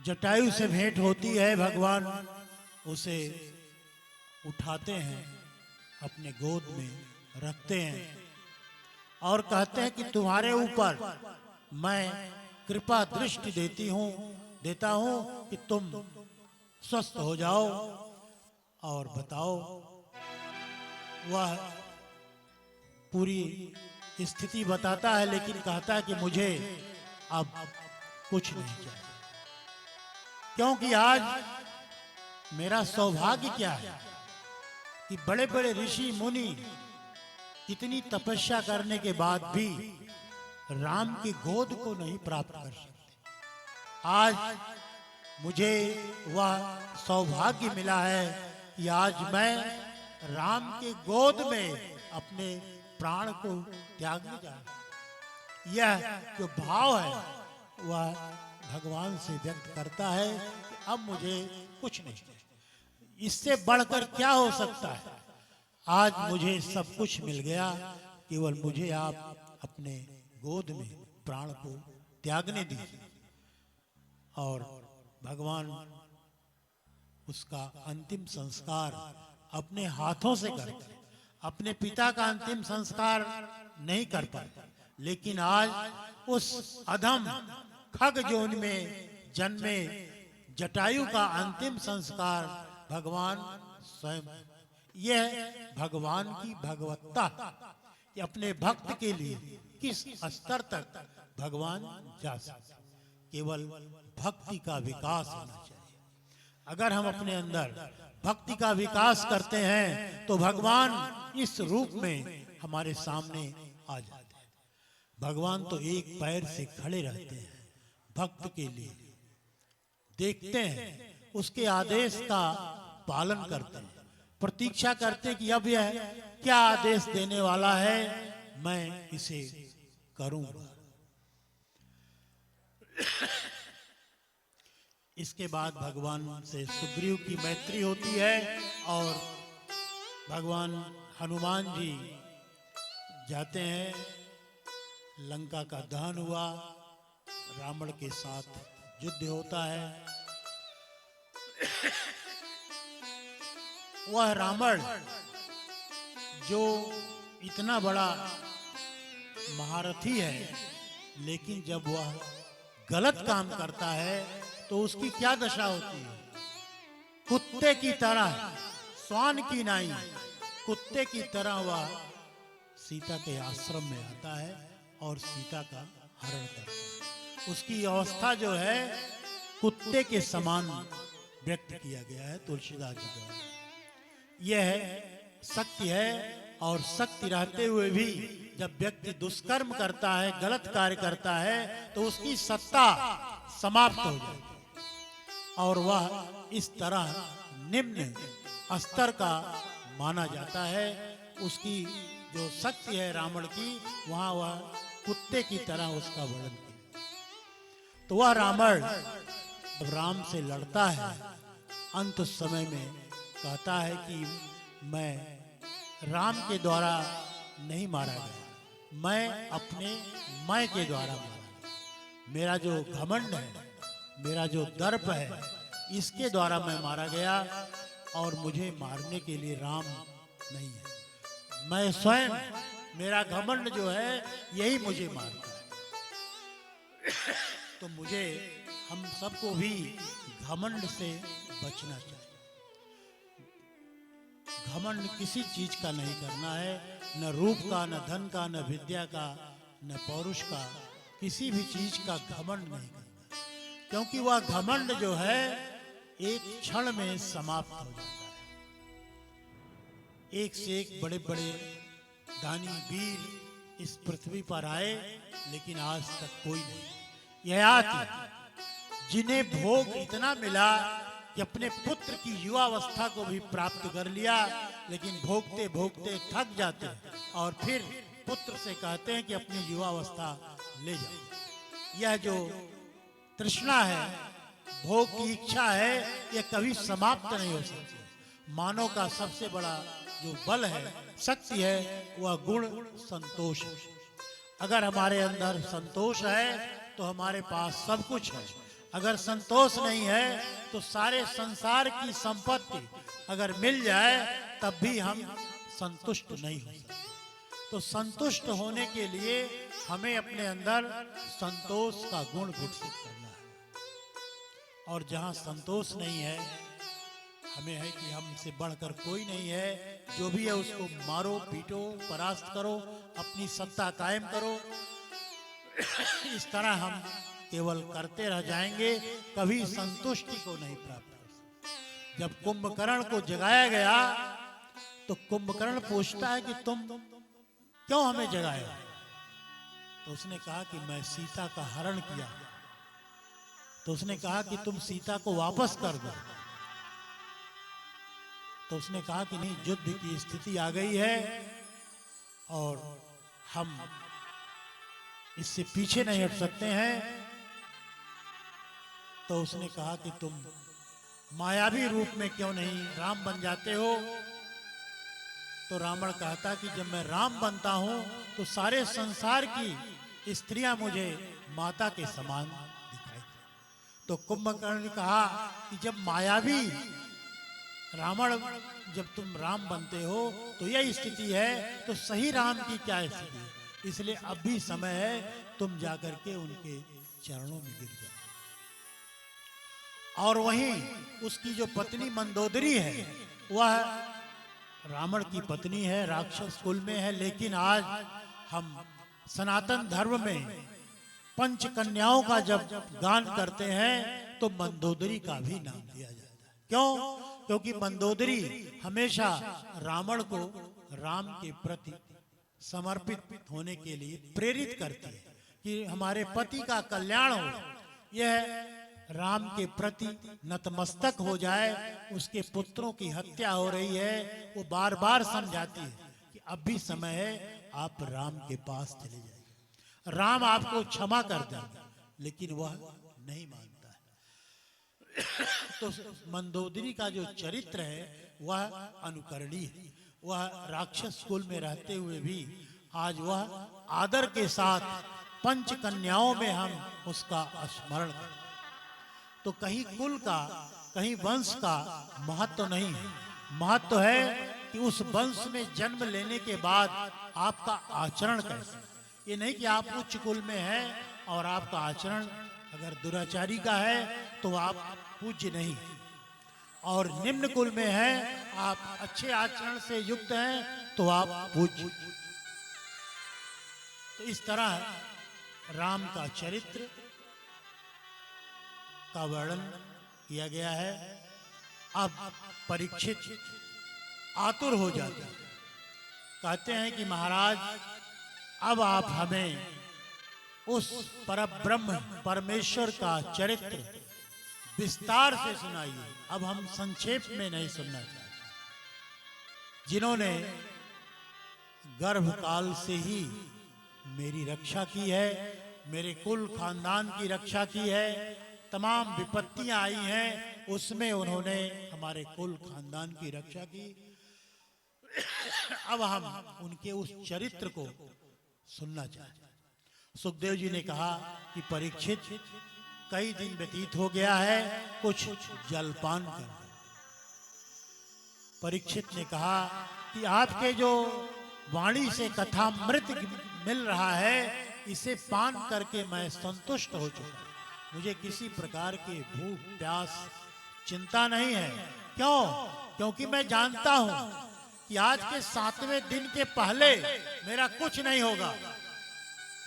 Speaker 1: जटायु से भेंट होती है। भगवान उसे उठाते हैं, अपने गोद में रखते हैं और कहते हैं कि तुम्हारे ऊपर मैं कृपा दृष्टि देता हूं कि तुम स्वस्थ हो जाओ और बताओ। वह पूरी स्थिति बताता है लेकिन कहता है कि मुझे अब कुछ नहीं चाहिए, क्योंकि आज मेरा सौभाग्य क्या है कि बड़े बड़े ऋषि मुनि कितनी तपस्या करने के बाद भी राम की गोद को नहीं प्राप्त कर सकते। आज मुझे वह सौभाग्य मिला है कि आज मैं राम के गोद में अपने प्राण को त्यागने जा रहा हूं। यह जो भाव है वह भगवान से व्यक्त करता है कि अब मुझे कुछ नहीं, इससे बढ़कर क्या हो सकता है। आज मुझे सब कुछ मिल गया, केवल मुझे आप अपने गोद में प्राण को त्यागने दीजिए। और भगवान उसका अंतिम संस्कार अपने हाथों से करते। अपने पिता का अंतिम संस्कार नहीं कर पाए, लेकिन आज उस अधम खग जोन में जन्मे जटायु का अंतिम संस्कार भगवान स्वयं। यह भगवान की भगवत्ता कि अपने भक्त के लिए किस स्तर तक भगवान जा सकते। केवल भक्ति का विकास होना चाहिए। अगर हम अपने अंदर भक्ति का विकास करते हैं तो भगवान इस रूप में हमारे सामने आ जाते हैं। भगवान तो एक पैर से खड़े रहते हैं, भक्त के लिए देखते हैं, उसके आदेश का पालन करते हैं, प्रतीक्षा करते हैं कि अब यह क्या आदेश देने वाला है, मैं इसे करूंगा। इसके बाद भगवान से सुग्रीव की मैत्री होती है और भगवान हनुमान जी जाते हैं। लंका का दहन हुआ, रावण के साथ युद्ध होता है। वह रावण जो इतना बड़ा महारथी है, लेकिन जब वह गलत काम करता है तो उसकी क्या दशा होती है। कुत्ते की तरह, श्वान की नाई कुत्ते की तरह वह सीता के आश्रम में आता है और सीता का हरण करता है। उसकी अवस्था जो है कुत्ते के समान व्यक्त किया गया है तुलसीदास जी द्वारा। यह शक्ति है, और शक्ति रहते हुए भी जब व्यक्ति दुष्कर्म करता है, गलत कार्य करता है, तो उसकी सत्ता समाप्त हो जाती है और वह इस तरह निम्न स्तर का माना जाता है। उसकी जो शक्ति है रावण की, वहां वह कुत्ते की तरह उसका वर्णन किया। तो वह रावण राम से लड़ता है, अंत समय में कहता है कि मैं राम के द्वारा नहीं मारा गया, मैं अपने मैं के द्वारा मारा गया। मेरा जो घमंड है, मेरा जो दर्प है, इसके द्वारा मैं मारा गया और मुझे मारने के लिए राम नहीं है। मैं स्वयं, मेरा घमंड जो है यही मुझे मारता है। तो मुझे, हम सबको भी घमंड से बचना चाहिए। घमंड किसी चीज का नहीं करना है, न रूप का, न धन का, न विद्या का, न पौरुष का, किसी भी चीज का घमंड नहीं करना, क्योंकि वह घमंड जो है एक क्षण में समाप्त हो जाता है। एक से एक बड़े बड़े दानी वीर इस पृथ्वी पर आए, लेकिन आज तक कोई नहीं। यह आती जिन्हें भोग इतना मिला कि अपने पुत्र की युवावस्था को भी प्राप्त कर लिया, लेकिन भोगते भोगते थक जाते हैं और फिर पुत्र से कहते हैं कि अपनी युवावस्था ले जाओ। यह जो तृष्णा है, भोग की इच्छा है, यह कभी समाप्त नहीं हो सकती। मानव का सबसे बड़ा जो बल है, शक्ति है, वह गुण संतोष है। अगर हमारे अंदर संतोष है तो हमारे पास सब कुछ है। अगर संतोष नहीं है तो सारे संसार की संपत्ति अगर मिल जाए तब भी हम संतुष्ट नहीं हो सकते। तो संतुष्ट होने के लिए हमें अपने अंदर संतोष का गुण विकसित करना है। और जहां संतोष नहीं है, हमें है कि हमसे बढ़कर कोई नहीं है, जो भी है उसको मारो, पीटो, परास्त करो, अपनी सत्ता कायम करो। इस तरह हम केवल करते रह जाएंगे, कभी संतुष्टि को नहीं प्राप्त कर सकते। जब कुंभकर्ण को जगाया गया तो कुंभकर्ण पूछता है कि तुम क्यों हमें जगाया? तो उसने कहा कि मैं सीता का हरण किया। तो उसने कहा कि तुम सीता को वापस कर दो। तो उसने कहा कि नहीं, युद्ध की स्थिति आ गई है और हम इससे पीछे नहीं हट सकते हैं। तो उसने कहा कि तुम मायावी रूप में क्यों नहीं राम बन जाते हो? तो रावण कहता कि जब मैं राम बनता हूं तो सारे संसार की स्त्रियां मुझे माता के समान दिखाई दे। तो कुंभकर्ण ने कहा कि जब मायावी रावण, जब तुम राम बनते हो तो यह स्थिति है, तो सही राम की क्या स्थिति है? इसलिए अब भी समय है, तुम जाकर के उनके चरणों में गिर जाओ। और वहीं उसकी जो पत्नी मंदोदरी है, वह रावण की पत्नी है, राक्षस कुल में है, लेकिन आज हम सनातन धर्म में पंच कन्याओं का जब गान करते हैं तो मंदोदरी का भी नाम दिया जाता है। क्यों? क्योंकि मंदोदरी हमेशा रावण को राम के प्रति समर्पित होने के लिए प्रेरित करती है कि हमारे पति का कल्याण हो, यह राम के प्रति नतमस्तक हो जाए। उसके पुत्रों की हत्या हो रही है, वो बार बार समझाती है कि अब भी समय है, आप राम के पास चले जाइए, राम आपको क्षमा कर देंगे, लेकिन वह नहीं मानता है। तो मंदोदरी का जो चरित्र है वह अनुकरणीय है। वह राक्षस कुल में रहते हुए भी आज वह आदर के साथ पंच कन्याओं में हम उसका स्मरण करते। तो कहीं कुल का, कहीं वंश का महत्व नहीं है। महत्व है कि उस वंश में जन्म लेने के बाद आपका आचरण कैसा। ये नहीं कि आप उच्च कुल में हैं और आपका आचरण अगर दुराचारी का है तो आप पूज्य नहीं, और निम्न कुल में है, आप अच्छे आचरण से युक्त हैं तो आप पूज्य। तो इस तरह राम का चरित्र का वर्णन किया गया है। अब परीक्षित आतुर हो जाते हैं, कहते हैं कि महाराज अब आप हमें उस परब्रह्म परमेश्वर का चरित्र विस्तार से सुनाइए। अब हम संक्षेप में नहीं सुनना चाहते। जिन्होंने गर्भकाल से ही मेरी रक्षा की है, मेरे कुल खानदान की रक्षा की है, तमाम विपत्तियां आई हैं उसमें उन्होंने हमारे कुल खानदान की रक्षा की। अब हम उनके उस चरित्र को सुनना चाहते हैं। सुखदेव जी ने कहा कि परीक्षित, कई दिन व्यतीत हो गया है, कुछ जलपान कर। परीक्षित ने कहा कि आपके जो वाणी से कथामृत मिल रहा है, इसे पान करके मैं संतुष्ट हो चुका। मुझे किसी प्रकार के भूख प्यास चिंता नहीं है। क्यों? क्योंकि मैं जानता हूं कि आज के 7वें दिन के पहले मेरा कुछ नहीं होगा।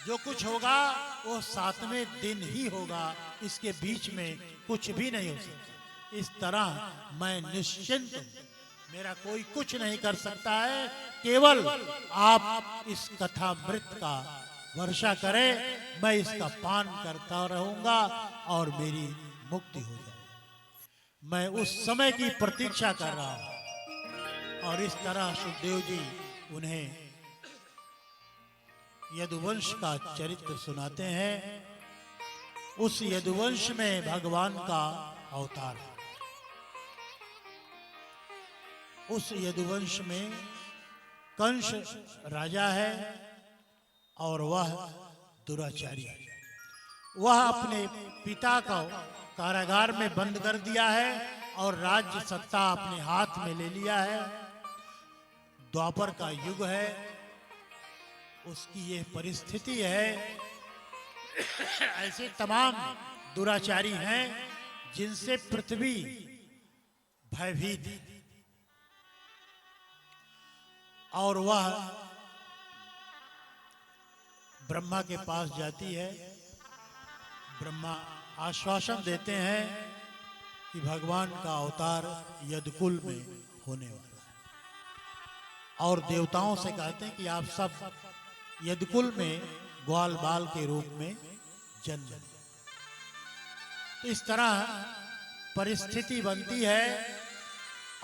Speaker 1: जो कुछ होगा वो 7वें दिन ही होगा, इसके बीच में कुछ भी नहीं हो सकता। इस तरह मैं निश्चिंत हूं, मेरा कोई कुछ नहीं कर सकता है। केवल आप इस कथामृत का वर्षा करें, मैं इसका पान करता रहूंगा और मेरी मुक्ति हो जाएगी। मैं उस समय की प्रतीक्षा कर रहा हूं। और इस तरह सुखदेव जी उन्हें यदुवंश का चरित्र सुनाते हैं। उस यदुवंश में भगवान का अवतार है। उस यदुवंश में कंस राजा है और वह दुराचारी है। वह अपने पिता को कारागार में बंद कर दिया है और राज्य सत्ता अपने हाथ में ले लिया है। द्वापर का युग है, उसकी ये परिस्थिति है। ऐसे तमाम दुराचारी हैं जिनसे पृथ्वी भयभीत है। और वह ब्रह्मा के पास जाती है। ब्रह्मा आश्वासन देते हैं कि भगवान का अवतार यदुकुल में होने वाला है, और देवताओं से कहते हैं कि आप सब यदुकुल में ग्वाल बाल के रूप में जन्म लें। तो इस तरह परिस्थिति बनती है।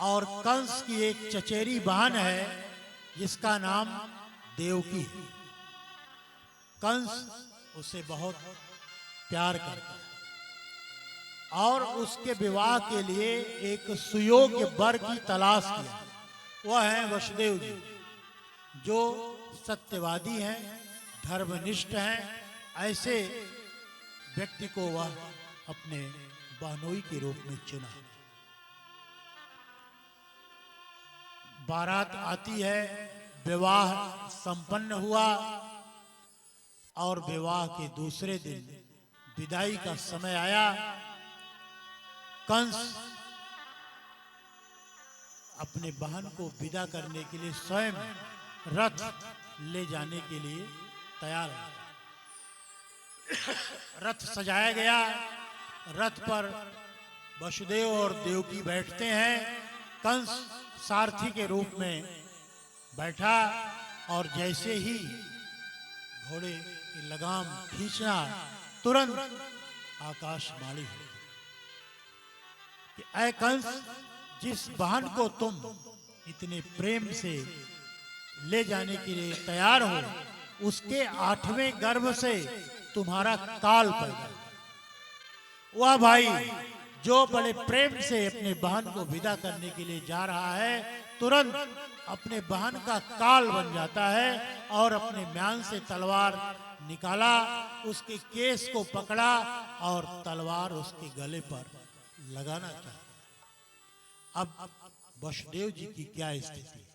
Speaker 1: और कंस की एक चचेरी बहन है जिसका नाम देवकी है। कंस उसे बहुत प्यार करता है और उसके विवाह के लिए एक सुयोग्य वर की तलाश किया। वह है वसुदेव जी, जो सत्यवादी हैं, धर्मनिष्ठ हैं। ऐसे व्यक्ति को वह अपने बहनोई के रूप में चुना। बारात आती है, विवाह संपन्न हुआ और विवाह के दूसरे दिन विदाई का समय आया। कंस अपने बहन को विदा करने के लिए स्वयं रथ ले जाने के लिए तैयार है। रथ सजाया गया, रथ पर वसुदेव और देवकी बैठते हैं। कंस सारथी के रूप में बैठा और जैसे ही घोड़े की लगाम खींचना, तुरंत आकाशवाणी हुई कि ऐ कंस, जिस बहन को तुम इतने प्रेम से ले जाने के लिए तैयार हो, उसके 8वें गर्भ से तुम्हारा काल पैदा हुआ। वह भाई जो बड़े प्रेम से अपने बहन को विदा करने के लिए जा रहा है, तुरंत अपने बहन का काल बन जाता है और अपने म्यान से तलवार निकाला, उसके केस को पकड़ा और तलवार उसके गले पर लगाना चाहा। अब वसुदेव जी की क्या स्थिति है?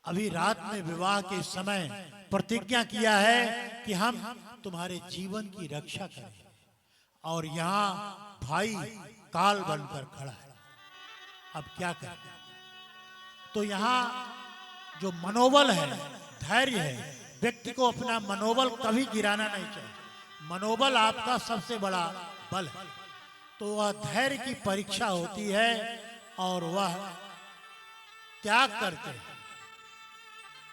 Speaker 1: अभी रात में विवाह के समय प्रतिज्ञा किया है कि हम तुम्हारे जीवन की रक्षा करें, और यहाँ भाई काल बनकर खड़ा है। अब क्या करें? तो यहाँ जो मनोबल है, धैर्य है, व्यक्ति को अपना मनोबल कभी गिराना नहीं चाहिए। मनोबल आपका सबसे बड़ा बल है। तो वह धैर्य की परीक्षा होती है और वह त्याग करते हैं।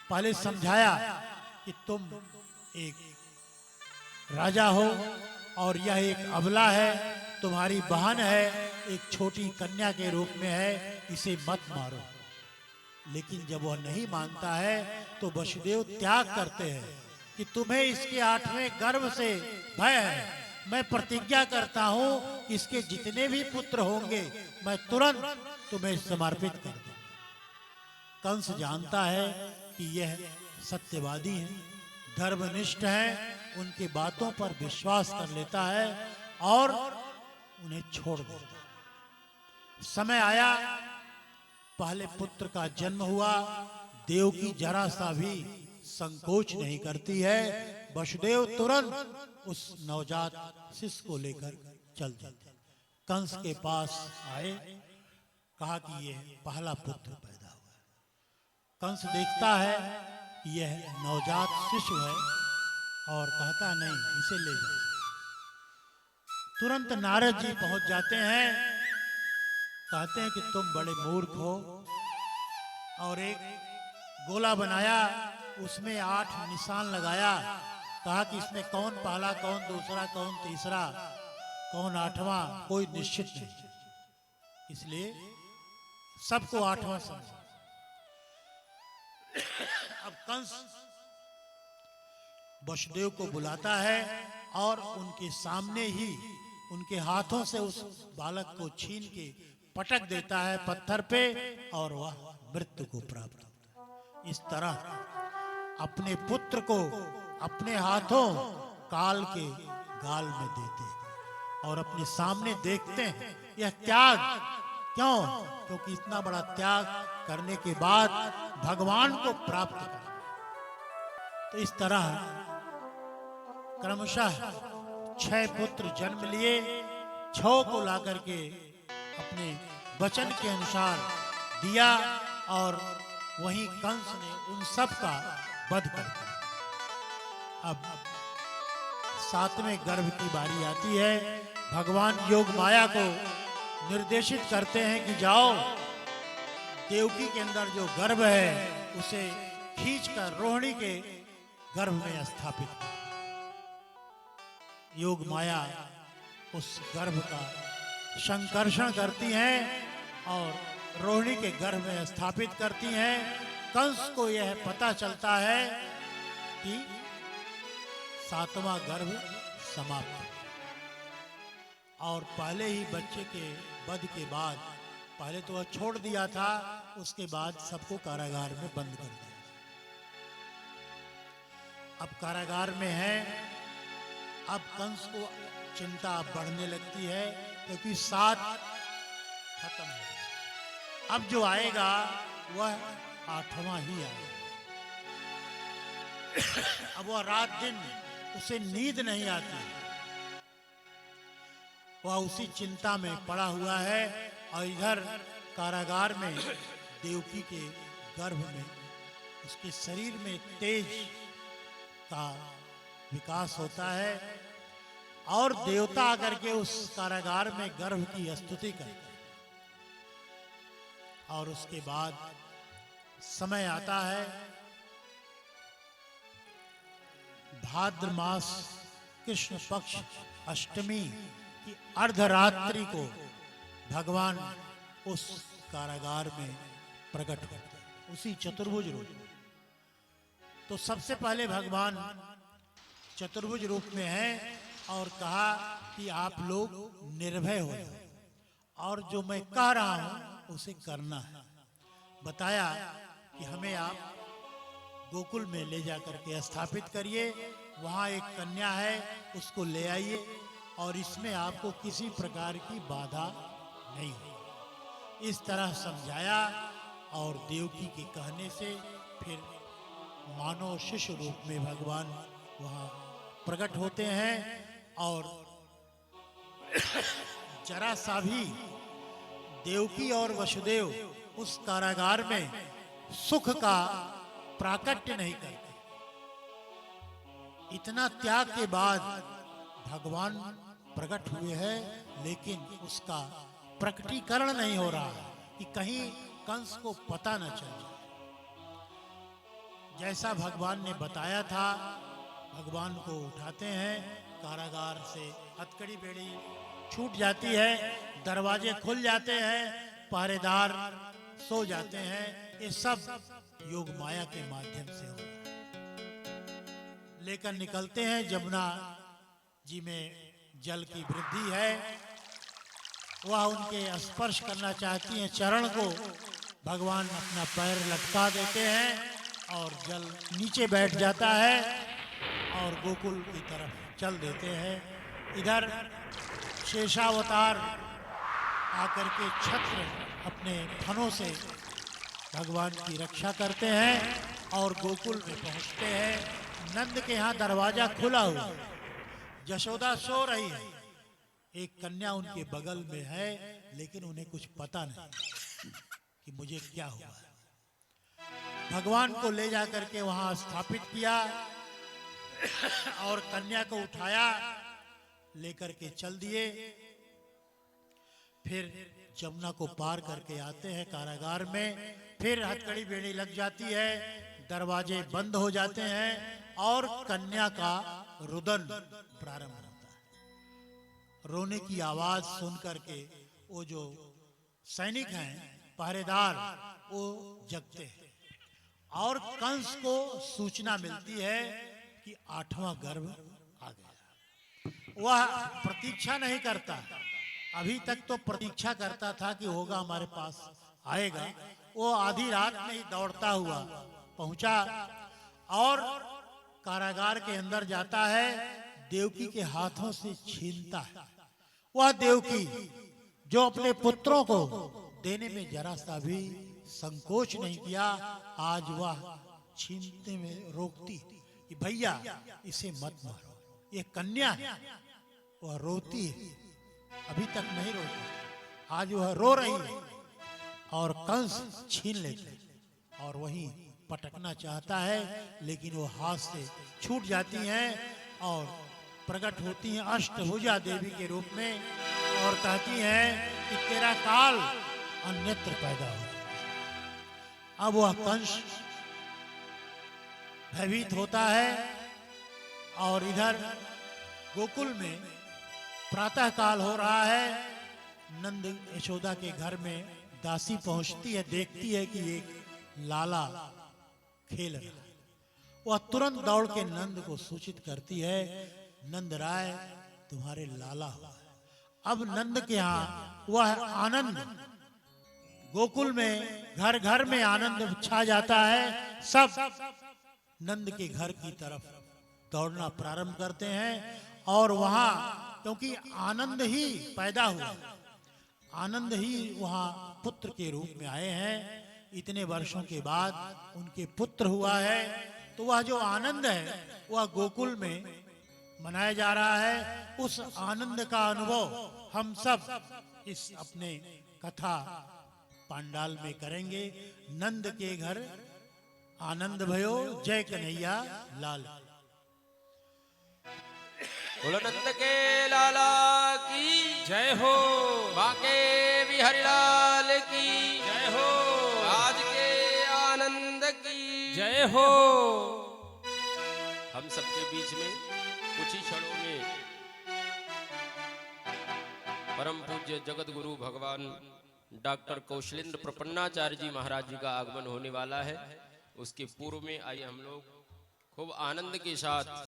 Speaker 1: पहले समझाया कि तुम एक राजा हो और यह एक अबला है, तुम्हारी बहन है, एक छोटी कन्या के रूप में है, इसे मत मारो। लेकिन जब वह नहीं मानता है तो वसुदेव त्याग करते हैं कि तुम्हें इसके 8वें गर्भ से भय है। मैं प्रतिज्ञा करता हूं कि इसके जितने भी पुत्र होंगे मैं तुरंत तुम्हें समर्पित कर दूंगा। कंस जानता है कि यह सत्यवादी हैं, धर्मनिष्ठ हैं, उनकी बातों पर विश्वास कर लेता है और उन्हें छोड़ देता है। समय आया, पहले पुत्र का जन्म हुआ। देवकी जरा सा भी संकोच नहीं करती है। वसुदेव तुरंत उस नवजात शिशु को लेकर चल देते। कंस के पास आए, कहा कि यह पहला पुत्र पैदा हुआ है। कंस देखता है कि यह नवजात शिशु है और कहता नहीं, इसे ले जाओ। तुरंत नारद जी पहुंच जाते हैं, कहते हैं कि तुम बड़े मूर्ख हो, और एक गोला बनाया, उसमें 8 निशान लगाया, कहा कि इसमें कौन पहला, कौन दूसरा, कौन तीसरा, कौन 8वां, कोई निश्चित नहीं। इसलिए सबको 8वां समझा। अब कंस वसुदेव को बुलाता है और उनके सामने ही उनके हाथों से उस बालक को छीन के पटक देता है पत्थर पे, और वह मृत्यु को प्राप्त होता है। इस तरह अपने पुत्र को अपने हाथों काल के गाल में देते हैं और अपने सामने देखते हैं। यह त्याग क्यों? क्योंकि इतना बड़ा त्याग करने के बाद भगवान को प्राप्त करना। तो इस तरह क्रमशः 6 पुत्र जन्म लिए। 6 को लाकर के अपने वचन के अनुसार दिया और वहीं कंस ने उन सब का वध कर दिया। अब 7वें गर्भ की बारी आती है। भगवान योग माया को निर्देशित करते हैं कि जाओ, देवकी के अंदर जो गर्भ है उसे खींचकर रोहिणी के गर्भ में स्थापित कर। योग माया उस गर्भ का संकर्षण करती हैं और रोहिणी के गर्भ में स्थापित करती हैं। कंस को यह पता चलता है कि 7वां गर्भ समाप्त, और पहले ही बच्चे के वध के बाद पहले तो वह छोड़ दिया था, उसके बाद सबको कारागार में बंद कर दिया। अब कारागार में है। अब कंस को चिंता बढ़ने लगती है, क्योंकि 7 खत्म हो गया। अब जो आएगा वह 8वां ही आएगा। अब वह रात दिन उसे नींद नहीं आती, वह उसी चिंता में पड़ा हुआ है। और इधर कारागार में देवकी के गर्भ में, उसके शरीर में तेज का विकास होता है, और देवता आकर के उस कारागार में गर्भ की स्तुति करते हैं। और उसके बाद समय आता है भाद्र मास कृष्ण पक्ष अष्टमी की अर्धरात्रि को भगवान उस कारागार में प्रकट होते हैं, उसी चतुर्भुज रूप में। तो सबसे पहले भगवान चतुर्भुज रूप में हैं और कहा कि आप लोग निर्भय हो जाओ, और जो मैं कह रहा हूं उसे करना है। बताया कि हमें आप गोकुल में ले जाकर के स्थापित करिए, वहां एक कन्या है, उसको ले आइए, और इसमें आपको किसी प्रकार की बाधा नहीं होगी। इस तरह समझाया, और देवकी के कहने से फिर मानव शिशु रूप में भगवान वहां प्रकट होते हैं। और जरा सा भी देवकी और वसुदेव उस कारागार में सुख का प्राकट्य नहीं करते। इतना त्याग के बाद भगवान प्रकट हुए हैं, लेकिन उसका प्रकटीकरण नहीं हो रहा है कि कहीं कंस को पता न चल जाए। जैसा भगवान ने बताया था, भगवान को उठाते हैं, कारागार से हथकड़ी बेड़ी छूट जाती है, दरवाजे खुल जाते हैं, पहरेदार सो जाते हैं। ये सब योग माया के माध्यम से हो रहा है। लेकर निकलते हैं, जमुना जी में जल की वृद्धि है, वह उनके स्पर्श करना चाहती हैं चरण को। भगवान अपना पैर लटका देते हैं और जल नीचे बैठ जाता है, और गोकुल की तरफ चल देते हैं। इधर शेषावतार आकर के छत्र अपने फनों से भगवान की रक्षा करते हैं और गोकुल में पहुंचते हैं। नंद के यहाँ दरवाजा खुला हुआ, यशोदा सो रही है, एक कन्या उनके बगल में है, लेकिन उन्हें कुछ पता नहीं कि मुझे क्या हुआ है। भगवान को ले जाकर के वहां स्थापित किया और कन्या को उठाया, लेकर के चल दिए। फिर जमुना को पार करके आते हैं कारागार में, फिर हथकड़ी बेड़ी लग जाती है, दरवाजे बंद हो जाते हैं और कन्या का रुदन प्रारंभ होता है। रोने की आवाज सुन करके वो जो सैनिक हैं, पहरेदार, वो जगते हैं और कंस को सूचना मिलती है कि 8वां गर्भ आ गया। वह प्रतीक्षा नहीं करता, अभी तक तो प्रतीक्षा करता था कि होगा, हमारे पास आएगा। वो आधी रात में ही दौड़ता हुआ पहुंचा और कारागार के अंदर जाता है, देवकी के हाथों से छीनता है। वह देवकी जो अपने पुत्रों को देने में जरा सा भी संकोच नहीं किया, आज वह छीनने में रोकती कि भैया इसे मत मारो, ये कन्या है। वह रोती है, अभी तक नहीं रोती, आज वह रो रही है और कंस छीन लेते और वहीं पटकना चाहता है, लेकिन वो हाथ से छूट जाती हैं और प्रकट होती हैं अष्टभुजा देवी के रूप में और कहती हैं कि तेरा काल अन्यत्र पैदा हो। अब वह कंस भयभीत होता है और इधर गोकुल में प्रातः काल हो रहा है। नंद यशोदा के घर में दासी पहुंचती है, देखती है कि एक लाला खेल रहा है। वह तुरंत दौड़ के नंद को सूचित करती है, नंद राय तुम्हारे लाला हुआ है। अब नंद के यहाँ वह आनंद गोकुल में घर घर में आनंद छा जाता है। सब नंद के घर की तरफ दौड़ना प्रारंभ करते हैं और वहां क्योंकि आनंद ही पैदा हुआ, आनंद ही वहां पुत्र के रूप में आए हैं। इतने वर्षों के बाद उनके पुत्र हुआ है, तो वह जो आनंद है वह गोकुल में मनाया जा रहा है। उस आनंद का अनुभव हम सब इस अपने कथा पांडाल में करेंगे। नंद के घर आनंद भयो, जय कन्हैया लाल।
Speaker 2: बोलो नंद के लाला की
Speaker 3: जय हो,
Speaker 2: बाके बिहारी लाल की
Speaker 3: जय हो,
Speaker 2: आज के आनंद की
Speaker 3: जय हो।
Speaker 2: हम सबके बीच में कुछ ही क्षणों में परम पूज्य जगत गुरु भगवान डॉक्टर कौशलेंद्र प्रपन्नाचार्य जी महाराज जी का आगमन होने वाला है। उसके पूर्व में आइए हम लोग खूब आनंद के साथ